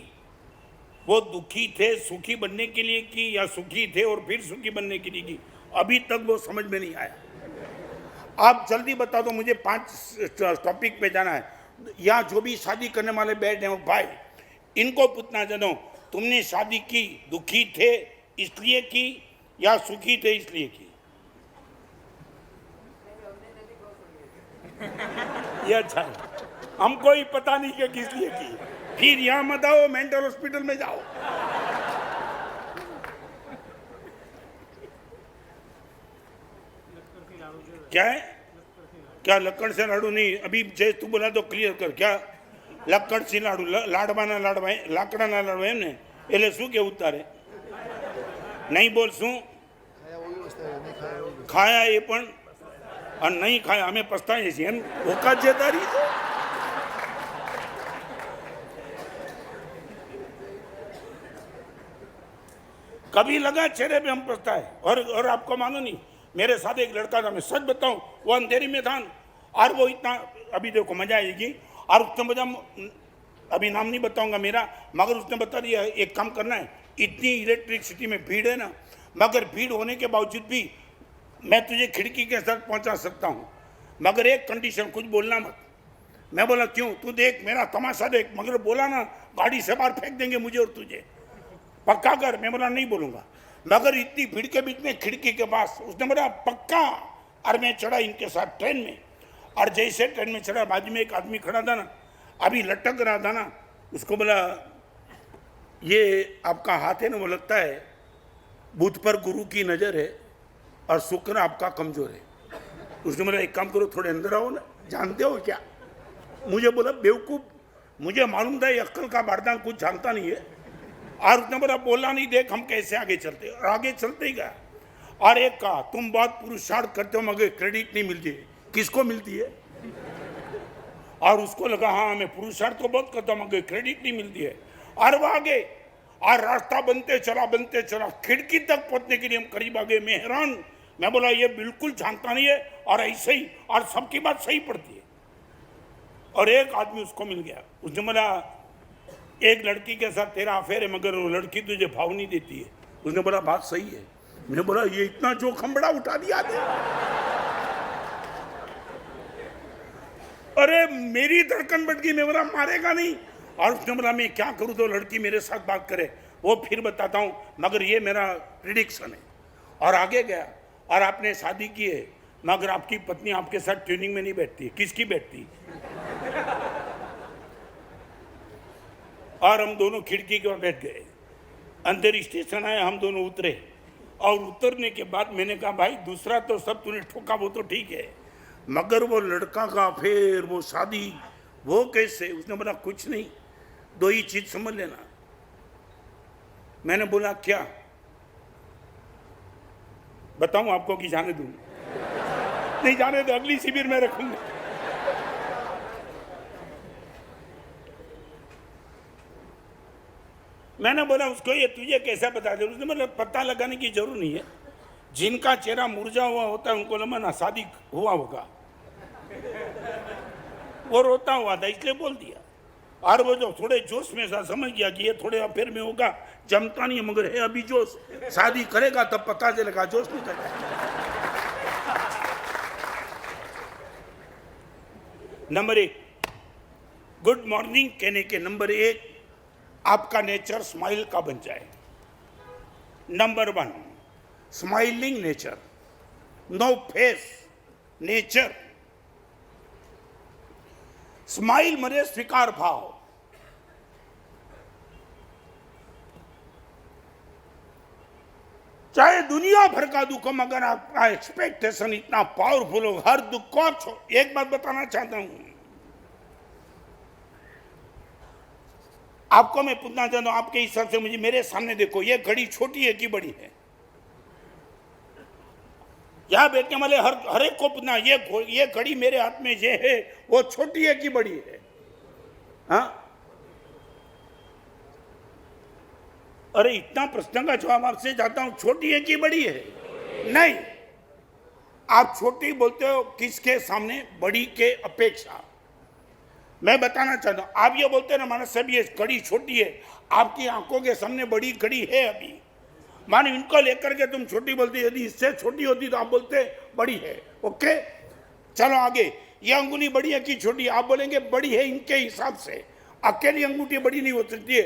वो दुखी थे सुखी बनने के लिए की, या सुखी थे और फिर सुखी बनने के लिए की? अभी तक वो समझ में नहीं आया। आप जल्दी बता दो, मुझे 5 टॉपिक पे जाना है। यहाँ जो भी शादी करने वाले बैठे हैं भाई, इनको पूछना चाहता हूँ, तुमने शादी की दुखी थे इसलिए की, या सुखी थे इसलिए की? ये अच्छा है, हमको ही पता नहीं कि किस लिए की। फिर यहाँ मत आओ, मेंटल हॉस्पिटल में जाओ। क्या है? क्या लक्कड़ से लाडू नहीं? अभी जय तू बोला तो क्लियर कर, क्या लक्कड़ से लाडू? लाडवाना लाडवा लाकડાના લાડવા એમ ને, એટલે શું કેવું તારે? નહીં બોલ શું ખાયા એ પણ અને નહીં ખાયા અમે પસ્તાઈએ છીએ એમ ઓકાત છે તારી? कभी लगा चेहरे पे हम पछताए और आपको मानो नहीं, मेरे साथ एक लड़का था, मैं सच बताऊं, वो अंधेरी में था और वो इतना, अभी देखो मजा आएगी, और उसने मुझे, अभी नाम नहीं बताऊंगा मेरा, मगर उसने बता दिया एक काम करना है, इतनी इलेक्ट्रिसिटी में भीड़ है ना, मगर भीड़ होने के बावजूद भी मैं तुझे खिड़की के साथ पहुंचा सकता हूं, मगर एक कंडीशन, कुछ बोलना मत। मैं बोला क्यों? तू देख मेरा तमाशा देख, मगर बोला ना गाड़ी से बाहर फेंक देंगे मुझे और तुझे, पक्का कर। मैं बोला नहीं बोलूंगा, मगर इतनी भीड़ के बीच में खिड़की के पास, उसने बोला पक्का। और मैं चढ़ा इनके साथ ट्रेन में, और जैसे ट्रेन में चढ़ा बाजू में एक आदमी खड़ा था ना, अभी लटक रहा था ना, उसको बोला ये आपका हाथ है ना, वो लगता है बुध पर गुरु की नज़र है और शुक्र आपका कमजोर है। उसने बोला एक काम करो, थोड़े अंदर आओ ना, जानते हो क्या? मुझे बोला बेवकूफ़, मुझे मालूम था ये अक्ल का बारदान कुछ जानता नहीं है, और उसने बोला बोला नहीं, देख हम कैसे आगे चलते, और आगे चलते ही गया। और एक कहा तुम बहुत पुरुषार्थ करते हो मगर क्रेडिट नहीं मिलती है। किसको मिलती है? और उसको लगा हाँ मैं पुरुषार्थ तो बहुत करता हूँ मगर क्रेडिट नहीं मिलती है। और वो आगे, और रास्ता बनते चला, खिड़की तक पहुंचने के लिए हम करीब आ गए। मैं हैरान, मैं बोला ये बिल्कुल जानता नहीं है, और ऐसे ही, और सबकी बात सही पड़ती है। और एक आदमी उसको मिल गया, उसने बोला एक लड़की के साथ तेरा अफेयर है मगर वो लड़की तुझे भाव नहीं देती है। उसने बोला बात सही है। मैंने बोला ये इतना जोखम बड़ा उठा दिया आदमी। अरे मेरी धड़कन बढ़ गई, मैं बोला मारेगा नहीं। और उसने बोला मैं क्या करूं, तो लड़की मेरे साथ बात करे, वो फिर बताता हूं, मगर ये मेरा प्रिडिक्शन है। और आगे गया, और आपने शादी की है मगर आपकी पत्नी आपके साथ ट्रेनिंग में नहीं बैठती है। किसकी बैठती? और हम दोनों खिड़की के बैठ गए, अंदर स्टेशन आया, हम दोनों उतरे, और उतरने के बाद मैंने कहा भाई दूसरा तो सब तूने ठोका वो तो ठीक है, मगर वो लड़का का फिर वो शादी वो कैसे? उसने बोला कुछ नहीं, दो ही चीज समझ लेना। मैंने बोला क्या? बताऊं आपको कि जाने दूं? नहीं जाने दो, अगली शिविर में रखूंगा। मैंने बोला उसको ये तुझे कैसा बता दे? उसने मतलब पता लगाने की जरूर नहीं है, जिनका चेहरा मुरझा हुआ होता है उनको लगा ना शादी हुआ होगा, वो रोता हुआ था इसलिए बोल दिया। और वो जो थोड़े जोश में सा समझ गया कि ये थोड़े अफेयर में होगा, जमता नहीं है मगर है अभी जोश, शादी करेगा तब पता चलेगा, जोश नहीं करेगा। नंबर 1 गुड मॉर्निंग कहने के नंबर 1 आपका नेचर स्माइल का बन जाए। Number 1 smiling nature, no face nature. Smile मरे स्वीकार भाव। चाहे दुनिया भर का दुख हो मगर आपका एक्सपेक्टेशन इतना पावरफुल हो, हर दुख को आप छोड़। एक बात बताना चाहता हूं आपको, मैं पूछना चाहता हूं आपके हिसाब से, मुझे मेरे सामने देखो, ये घड़ी छोटी है कि बड़ी है? यहां बैठने वाले हर एक को पूछना, ये घड़ी मेरे हाथ में ये है वो छोटी है कि बड़ी है? हाँ, अरे इतना प्रश्न का जवाब आपसे चाहता हूं, छोटी है कि बड़ी है? नहीं, आप छोटी बोलते हो किसके सामने? बड़ी के अपेक्षा। मैं बताना चाहता हूं, आप ये बोलते हैं ना मानस साहब ये घड़ी छोटी है, आपकी आंखों के सामने बड़ी घड़ी है अभी, मानो इनको लेकर के तुम छोटी बोलते, यदि इससे छोटी होती तो आप बोलते बड़ी है। ओके चलो आगे, ये अंगुली बड़ी है कि छोटी? आप बोलेंगे बड़ी है इनके हिसाब से, अकेली अंगूठी बड़ी नहीं हो सकती है।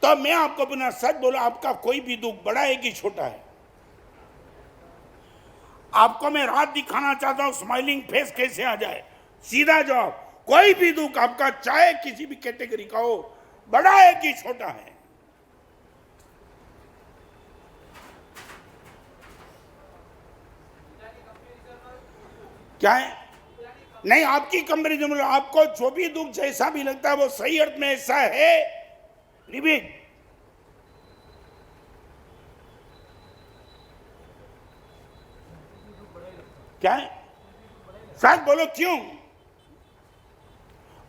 तो मैं आपको अपना सच बोला, आपका कोई भी दुख बड़ा है कि छोटा है? आपको मैं रात दिखाना चाहता हूं स्माइलिंग फेस कैसे आ जाए। सीधा जवाब, कोई भी दुख आपका चाहे किसी भी कैटेगरी का हो, बड़ा है कि छोटा है? क्या है? नहीं, आपकी कंपनी जो आपको जो भी दुख जैसा भी लगता है वो सही अर्थ में ऐसा है। रिपीट। क्या है? शायद बोलो क्यों?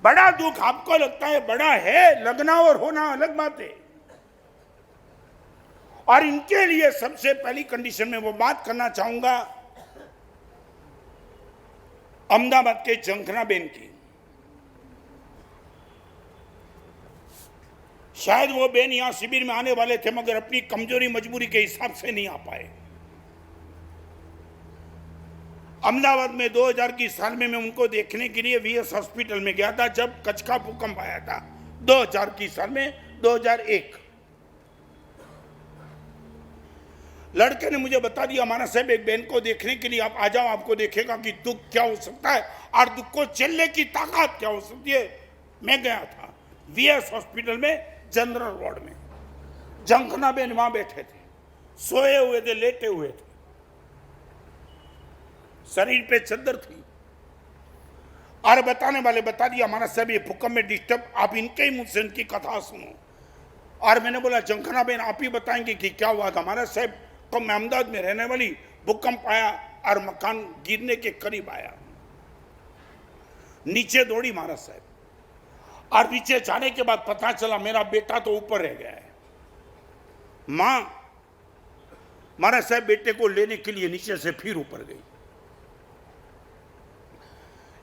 बड़ा दुख आपको लगता है बड़ा है, लगना और होना अलग बात है। और इनके लिए सबसे पहली कंडीशन में वो बात करना चाहूंगा अहमदाबाद के झंखना बेन की। शायद वो बेन यहां शिविर में आने वाले थे मगर अपनी कमजोरी मजबूरी के हिसाब से नहीं आ पाए। अहमदाबाद में 2000 की साल में मैं उनको देखने के लिए वीएस हॉस्पिटल में गया था जब कच्छ का भूकंप आया था 2000 की साल में 2001। लड़के ने मुझे बता दिया माना साहब एक बहन को देखने के लिए आप आ जाओ, आपको देखेगा कि दुख क्या हो सकता है और दुख को झेलने की ताकत क्या हो सकती है। मैं गया था वीएस हॉस्पिटल में जनरल वार्ड में। झंखना बेन वहां बैठे थे, सोए हुए थे, लेटे हुए थे, शरीर पे चद्दर थी और बताने वाले बता दिया हमारा साहब ये भूकंप में डिस्टर्ब, आप इनके ही मुंह से इनकी कथा सुनो। और मैंने बोला झंखना बेन आप ही बताएंगे कि क्या हुआ था। हमारा साहब तो मैं अहमदाबाद में रहने वाली, भूकंप आया और मकान गिरने के करीब आया, नीचे दौड़ी महाराज साहब और नीचे जाने के बाद पता चला मेरा बेटा तो ऊपर रह गया है। मां महाराज साहब बेटे को लेने के लिए नीचे से फिर ऊपर गई।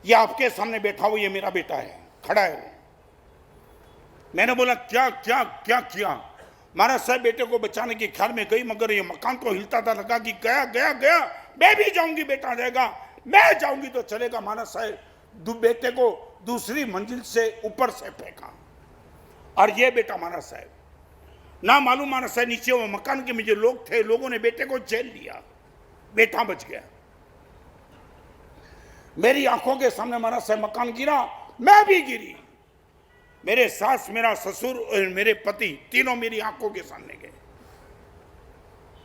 ये आपके सामने बैठा हुआ ये मेरा बेटा है, खड़ा है वो। मैंने बोला क्या क्या क्या किया? महाराज साहब बेटे को बचाने के ख्याल में गई मगर ये मकान तो हिलता था, लगा कि गया गया गया, मैं भी जाऊंगी बेटा जाएगा, मैं जाऊंगी तो चलेगा। महाराज साहब बेटे को दूसरी मंजिल से ऊपर से फेंका और ये बेटा महाराज साहब ना मालूम महाराज साहब नीचे वो मकान के में जो लोग थे, लोगों ने बेटे को झेल लिया, बेटा बच गया। मेरी आंखों के सामने महाराज साहब मकान गिरा, मैं भी गिरी, मेरे सास, मेरा ससुर और मेरे पति तीनों मेरी आंखों के सामने गए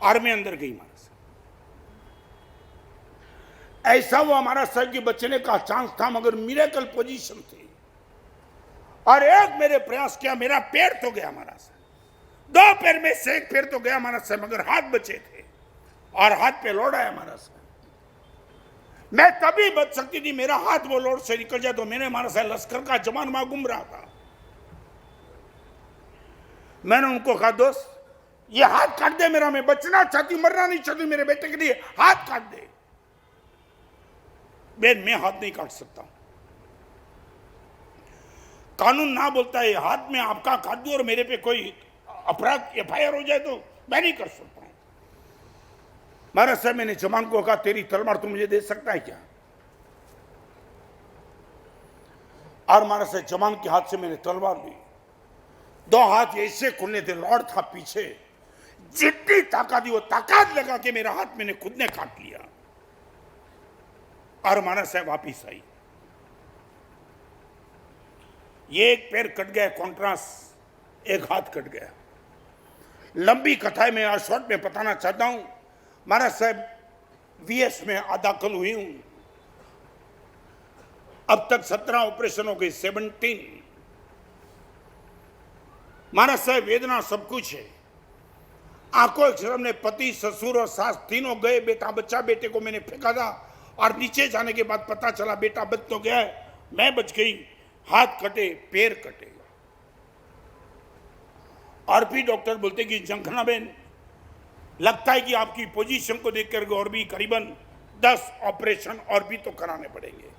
और मैं अंदर गई। महाराज ऐसा वो हमारा सर की बचने का चांस था मगर मिरेकल पोजीशन थी और एक मेरे प्रयास किया, मेरा पैर तो गया महाराज साहब, 2 पैर में से एक पैर तो गया महाराज साहब मगर हाथ बचे थे और हाथ पे लोड आया महाराज साहब। मैं तभी बच सकती थी, मेरा हाथ वो लोड से निकल जाए तो मैंने महाराज साहब लश्कर का जवान वहां घूम रहा था। मैंने उनको कहा दोस्त ये हाथ काट दे मेरा, मैं बचना चाहती, मरना नहीं चाहती, मेरे बेटे के लिए हाथ काट दे। बेन मैं हाथ नहीं काट सकता, कानून ना बोलता है हाथ में आपका काट दूं और मेरे पे कोई अपराध एफआईआर हो जाए तो मैं नहीं कर सकता हूं। महाराज साहब मैंने जवान को कहा तेरी तलवार तू मुझे दे सकता है क्या? और महाराज साहब जवान के हाथ से मैंने तलवार ली, 2 हाथ ऐसे खुलने थे, लॉर्ड था पीछे, जितनी ताकत थी वो ताकत लगा के मेरा हाथ मैंने खुद ने काट लिया और महाराज साहब वापिस आई। ये एक पैर कट गया कॉन्ट्रास्ट, एक हाथ कट गया। लंबी कथा में आज शॉर्ट में बताना चाहता हूं, महाराज साहब वीएस में दाखिल हुई हूं, अब तक 17 ऑपरेशन हो गए, 17। महाराज साहब वेदना सब कुछ है, आंखों के सामने पति, ससुर और सास तीनों गए, बेटा बच्चा, बेटे को मैंने फेंका था और नीचे जाने के बाद पता चला बेटा बच तो गया है, मैं बच गई, हाथ कटे, पैर कटे। और भी डॉक्टर बोलते कि झंखना बेन लगता है कि आपकी पोजीशन को देखकर और भी करीबन 10 ऑपरेशन और भी तो कराने पड़ेंगे।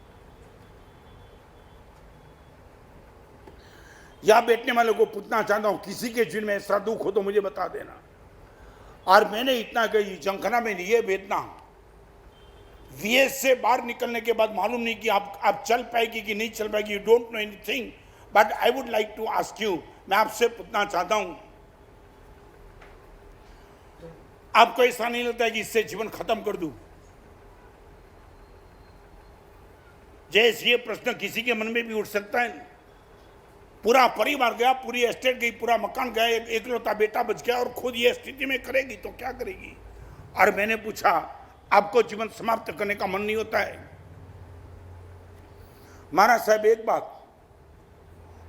या बैठने वालों को पूछना चाहता हूं किसी के जीवन में ऐसा दुख हो तो मुझे बता देना। और मैंने इतना कही झंखना बेन ये वेदना वीएस से बाहर निकलने के बाद मालूम नहीं कि आप चल पाएगी कि नहीं चल पाएगी, you don't know anything, but I would like to ask you, मैं आपसे पूछना चाहता हूं आपको ऐसा नहीं लगता है कि इससे जीवन खत्म कर दूं? जैसे ये प्रश्न किसी के मन में भी उठ सकता है। पूरा परिवार गया, पूरी एस्टेट गई, पूरा मकान गया, एकलौता बेटा बच गया और खुद ये स्थिति में करेगी तो क्या करेगी? और मैंने पूछा आपको जीवन समाप्त करने का मन नहीं होता है? महाराज साहब एक बात,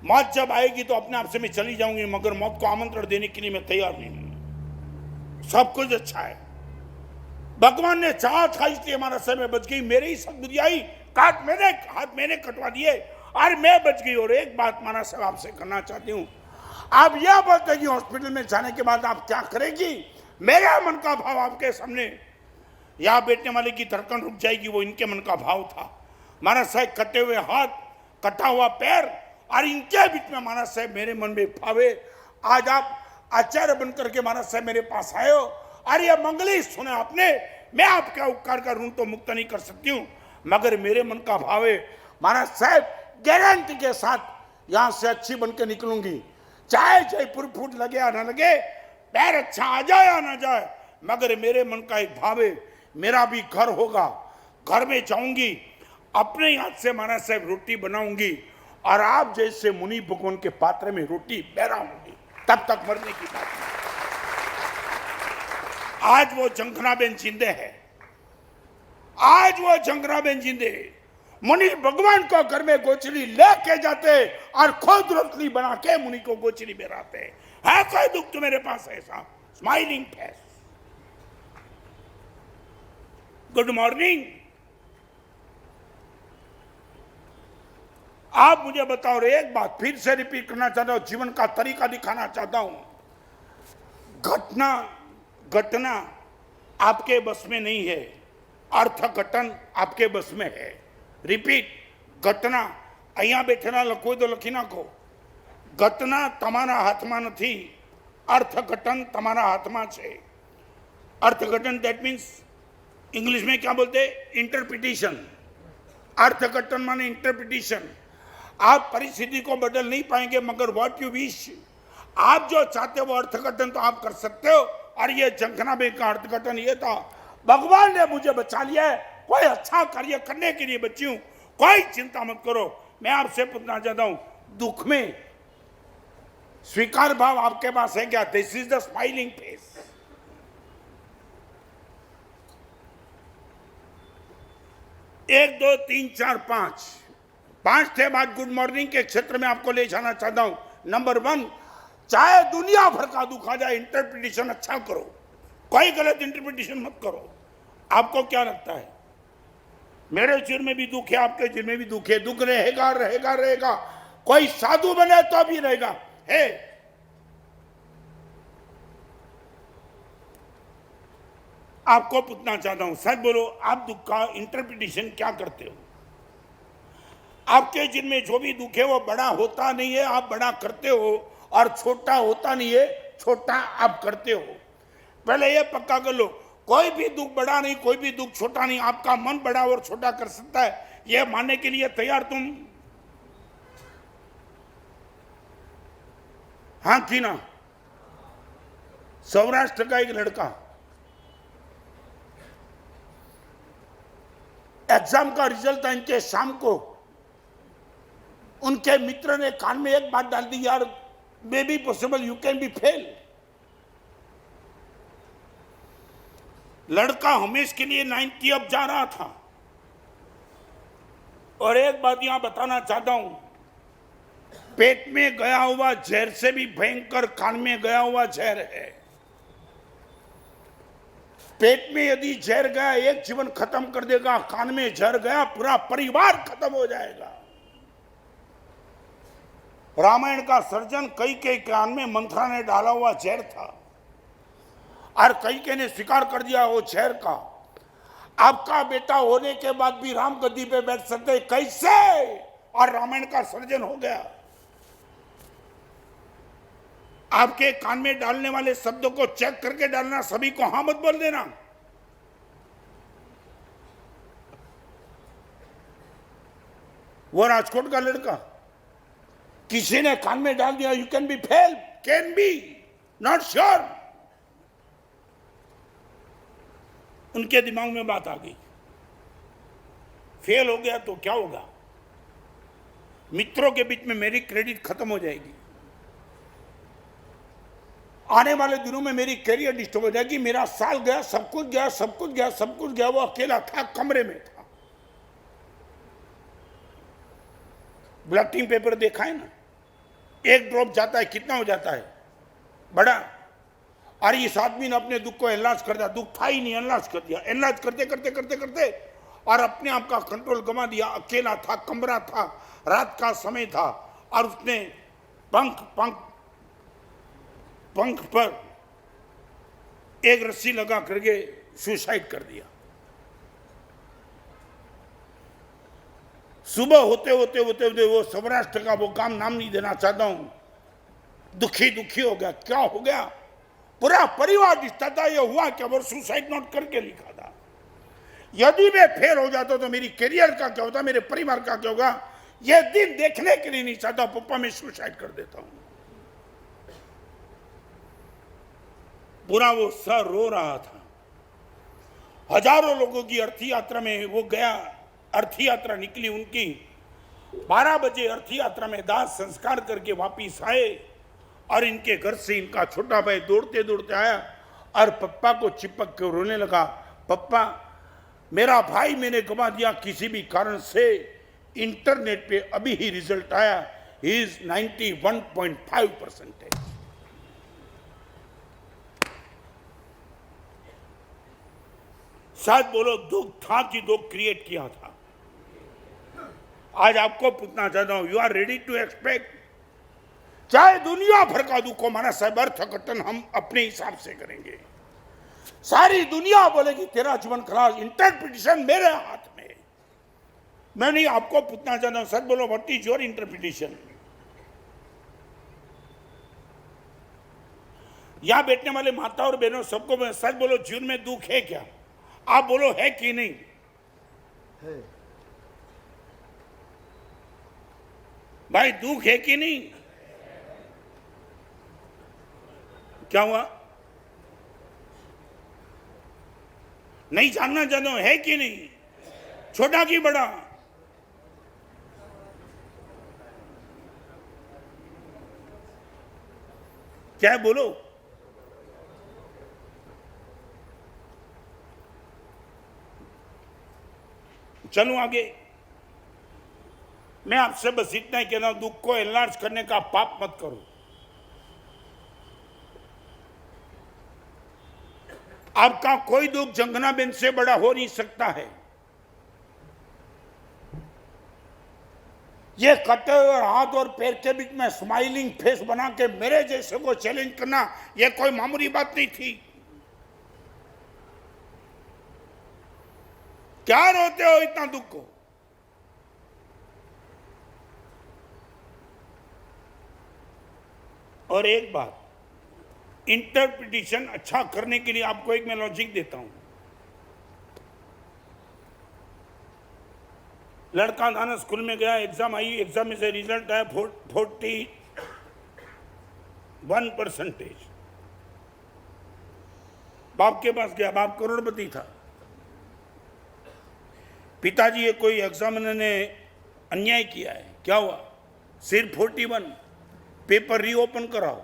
मौत जब आएगी तो अपने आप से मैं चली जाऊंगी, मगर मौत को आमंत्रण देने के लिए मैं तैयार नहीं हूं। सब कुछ अच्छा है, भगवान ने चाहा था इसलिए महाराज साहब मैं बच गई। मेरे ही सदबुद्धि आई, हाथ मैंने कटवा दिए और मैं बच गई। और एक बात महाराज साहब आपसे करना चाहती हूं, आप यह बोलते कि हॉस्पिटल में जाने के बाद आप क्या करेगी, मेरा मन का भाव आपके सामने, यहां बैठने वाले की धड़कन रुक जाएगी, वो इनके मन का भाव था। महाराज साहब कटे हुए हाथ, कटा हुआ पैर और इनके बीच में महाराज साहब मेरे मन में भावे। आज आप आचार्य बनकर के महाराज साहब मेरे पास आए हो और ये मंगली सुने आपने। मैं आपका उपकार का ऋण तो मुक्त नहीं कर सकती हूं, मगर मेरे मन का भाव है महाराज साहब गारंटी के साथ यहां से अच्छी बन के निकलूंगी, चाहे जयपुर फूट लगे या ना लगे, पैर अच्छा आ जाए या ना जाए, मगर मेरे मन का एक भाव है, मेरा भी घर होगा, घर में जाऊंगी, अपने हाथ से महाराज साहब रोटी बनाऊंगी और आप जैसे मुनि भगवान के पात्र में रोटी बहराऊंगी, तब तक मरने की बात नहीं। आज वो जंखनाबेन जिंदे है, आज वो जंखनाबेन जिंदे मुनि भगवान को घर में गोचरी लेके जाते और खुद रोटली बना के मुनि को गोचरी बहराते। है कोई दुख तो मेरे पास ऐसा? Smiling face, good morning. आप मुझे बताओ, एक बात फिर से रिपीट करना चाहता हूं, जीवन का तरीका दिखाना चाहता हूं। घटना आपके बस में नहीं है, अर्थघटन आपके बस में है। रिपीट, घटना અહીંયા બેઠેલા લખો તો લખી નાખો, ઘટના તમારા હાથમાં નથી, અર્થઘટન તમારા હાથમાં છે। अर्थघटन दैट मीन्स इंग्लिश में क्या बोलते हैं? इंटरप्रिटेशन। अर्थघटन माने इंटरप्रिटेशन। आप परिस्थिति को बदल नहीं पाएंगे, मगर व्हाट यू विश, आप जो चाहते हो वो अर्थघटन तो आप कर सकते हो। और ये जंखनाबेन का अर्थघटन ये था, भगवान ने मुझे बचा लिया है, कोई अच्छा कार्य करने के लिए बची हूं, कोई चिंता मत करो। मैं आपसे पूछना चाहता हूं, दुख में स्वीकार भाव आपके पास है क्या? This is the smiling face. 1 2 3 4 5 थे बाद गुड मॉर्निंग के क्षेत्र में आपको ले जाना चाहता हूं। नंबर 1, चाहे दुनिया भर का दुख आ जाए, इंटरप्रिटेशन अच्छा करो, कोई गलत इंटरप्रिटेशन मत करो। आपको क्या लगता है? मेरे सिर में भी दुख है, आपके सिर में भी दुख है, दुख रहेगा रहेगा रहेगा। कोई साधु बने तो भी रहेगा है। आपको पूछना चाहता हूं, सच बोलो, आप दुख का इंटरप्रिटेशन क्या करते हो? आपके जिनमें जो भी दुख है वो बड़ा होता नहीं है, आप बड़ा करते हो, और छोटा होता नहीं है, छोटा आप करते हो। पहले ये पक्का कर लो, कोई भी दुख बड़ा नहीं, कोई भी दुख छोटा नहीं, आपका मन बड़ा और छोटा कर सकता है। ये मानने के लिए तैयार तुम? हाँ कि ना? सौराष्ट्र का एक लड़का एग्जाम का रिजल्ट था, इनके शाम को उनके मित्र ने कान में एक बात डाल दी, यार may be possible you can be fail. लड़का हमेशा के लिए 90 अब जा रहा था। और एक बात यहां बताना चाहता हूं, पेट में गया हुआ जहर से भी भयंकर कान में गया हुआ जहर है। पेट में यदि जहर गया एक जीवन खत्म कर देगा, कान में जहर गया पूरा परिवार खत्म हो जाएगा। रामायण का सर्जन कैकेयी के कान में मंथरा ने डाला हुआ जहर था और कैकेयी ने स्वीकार कर दिया वो जहर का। आपका बेटा होने के बाद भी राम गद्दी पे बैठ सकते कैसे? और रामायण का सर्जन हो गया। आपके कान में डालने वाले शब्दों को चेक करके डालना, सभी को हाँ मत बोल देना। वो राजकोट का लड़का, किसी ने कान में डाल दिया you can be fail, can be not sure. उनके दिमाग में बात आ गई, फेल हो गया तो क्या होगा? मित्रों के बीच में मेरी क्रेडिट खत्म हो जाएगी, आने वाले दिनों में मेरी कैरियर डिस्टर्ब हो जाएगी, मेरा साल गया, सब कुछ गया, सब कुछ गया, सब कुछ गया। वो अकेला था, कमरे में था। ब्लॉटिंग पेपर देखा है ना, एक ड्रॉप जाता है कितना हो जाता है बड़ा। और इस आदमी ने अपने दुख को एनलार्ज कर दिया, दुख था ही नहीं, एनलार्ज कर दिया। एनलार्ज करते करते करते करते और अपने आप का कंट्रोल गंवा दिया। अकेला था, कमरा था, रात का समय था, और उसने पंख पंख पंख पर एक रस्सी लगा करके सुसाइड कर दिया। सुबह होते होते होते होते वो सौराष्ट्र का वो काम नाम नहीं देना चाहता हूं, दुखी दुखी हो गया। क्या हो गया? पूरा परिवार रिश्ता था। ये हुआ क्या? वो सुसाइड नोट करके लिखा था, यदि मैं फेल हो जाता तो मेरी करियर का क्या होता, मेरे परिवार का क्या होगा, ये दिन देखने के लिए नहीं चाहता। पप्पा मैं सुसाइड कर देता हूं। पूरा वो सर रो रहा था। हजारों लोगों की अर्थी यात्रा में वो गया, अर्थी यात्रा निकली उनकी। 12 बजे अर्थी यात्रा में दाह संस्कार करके वापिस आए, और इनके घर से इनका छोटा भाई दौड़ते दौड़ते आया और पप्पा को चिपक के रोने लगा। पप्पा मेरा भाई मैंने गंवा दिया किसी भी कारण से। इंटरनेट पे अभी ही रिजल्ट आया, ही इज 91.5%। शायद बोलो दुख था कि दुख क्रिएट किया था। आज आपको पूछना चाहता हूं, you are ready to expect? चाहे दुनिया भर का दुख हो, हमारा सब अर्थघटन हम अपने हिसाब से करेंगे। सारी दुनिया बोलेगी तेरा जीवन खलास, इंटरप्रिटेशन मेरे हाथ में। मैं नहीं, आपको पूछना चाहता हूं, सच बोलो, व्हाट इज योर इंटरप्रिटेशन? यहां बैठने वाले माता और बहनों सबको मैं सच बोलो, जीवन में दुख है क्या? आप बोलो है कि नहीं है? भाई दुख है कि नहीं? क्या हुआ? नहीं जानना चाहते हो है कि नहीं? छोटा कि बड़ा? क्या है बोलो? चलो आगे। मैं आपसे बस इतना ही कहना हूं, दुख को एनलार्ज करने का पाप मत करो। आपका कोई दुख जंगना बेन से बड़ा हो नहीं सकता है। ये कटे हुए हाथ और पैर के बीच में स्माइलिंग फेस बना के मेरे जैसे को चैलेंज करना, यह कोई मामूली बात नहीं थी। क्या रोते हो इतना दुख को? और एक बात, इंटरप्रिटेशन अच्छा करने के लिए आपको एक मैं लॉजिक देता हूं। लड़का था ना, स्कूल में गया, एग्जाम आई, एग्जाम में से रिजल्ट आया 41%। बाप के पास गया, बाप करोड़पति था। पिताजी ये कोई एग्जामिनर ने अन्याय किया है। क्या हुआ? सिर्फ 41, पेपर रीओपन कराओ।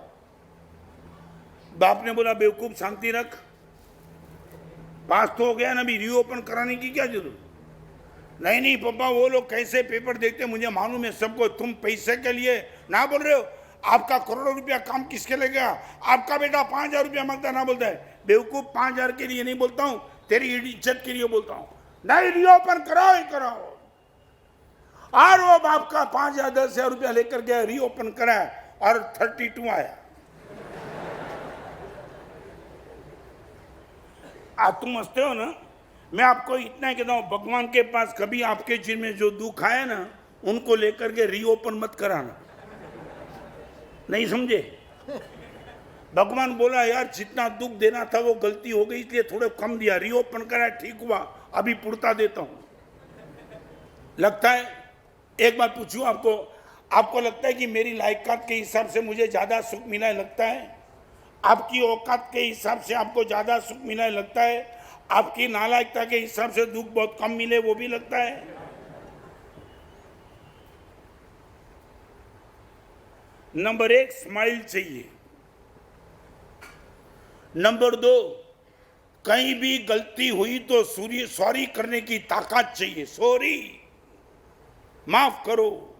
बाप ने बोला बेवकूफ शांति रख, पास तो हो गया ना, अभी रीओपन कराने की क्या जरूरत? नहीं नहीं पापा, वो लोग कैसे पेपर देखते मुझे मालूम है सबको, तुम पैसे के लिए ना बोल रहे हो। आपका करोड़ों रुपया काम किसके लगेगा? आपका बेटा 5000 रुपया मांगता ना बोलता है। बेवकूफ, 5000 के लिए नहीं बोलता हूं, तेरी इज्जत के लिए बोलता हूं। नहीं, रीओपन कराओ ही कराओ। और वो बाप का 5000 10,000 रुपया लेकर गया, रीओपन कराया और 32 आया। आप तुम हंसते हो ना, मैं आपको इतना कहता हूं, भगवान के पास कभी आपके जीवन में जो दुख आया ना, उनको लेकर के रीओपन मत कराना। नहीं समझे? भगवान बोला यार जितना दुख देना था वो गलती हो गई, इसलिए थोड़े कम दिया, रीओपन कराया, ठीक हुआ, अभी पुरता देता हूं। लगता है, एक बात पूछूं आपको, आपको लगता है कि मेरी लायकात के हिसाब से मुझे ज्यादा सुख मिला है? लगता है? आपकी औकात के हिसाब से आपको ज्यादा सुख मिला है? लगता है? आपकी नालायकता के हिसाब से दुख बहुत कम मिले, वो भी लगता है? नंबर 1 स्माइल चाहिए। नंबर 2, कहीं भी गलती हुई तो सॉरी करने की ताकत चाहिए। सॉरी, माफ करो।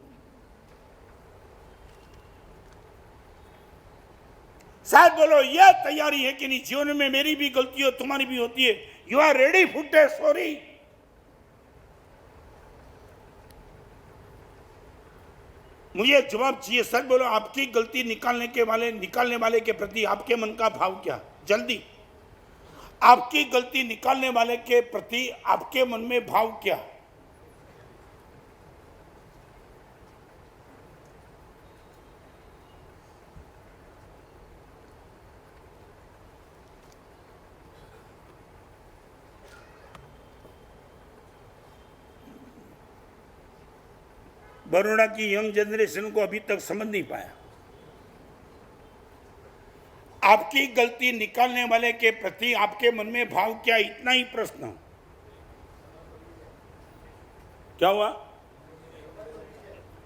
शायद बोलो यह तैयारी है कि नहीं, जीवन में मेरी भी गलती हो, तुम्हारी भी होती है, यू आर रेडी फॉर टे सॉरी? मुझे जवाब चाहिए। सच बोलो, आपकी गलती निकालने वाले के प्रति आपके मन का भाव क्या? जल्दी, आपकी गलती निकालने वाले के प्रति आपके मन में भाव क्या? बड़ौदा की यंग जनरेशन को अभी तक समझ नहीं पाया। आपकी गलती निकालने वाले के प्रति आपके मन में भाव क्या? इतना ही प्रश्न। क्या हुआ?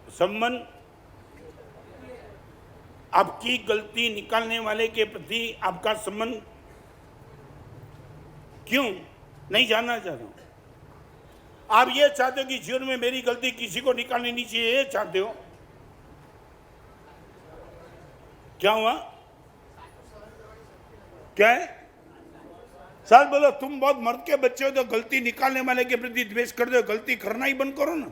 संबंध। आपकी गलती निकालने वाले के प्रति आपका संबंध क्यों? नहीं जानना चाहता हूं। आप ये चाहते हो कि जीवन में मेरी गलती किसी को निकालनी नहीं चाहिए, ये चाहते हो? क्या हुआ? क्या है? सच बोलो, तुम बहुत मर्द के बच्चे हो तो गलती निकालने वाले के प्रति द्वेष कर दो। गलती करना ही बंद करो ना।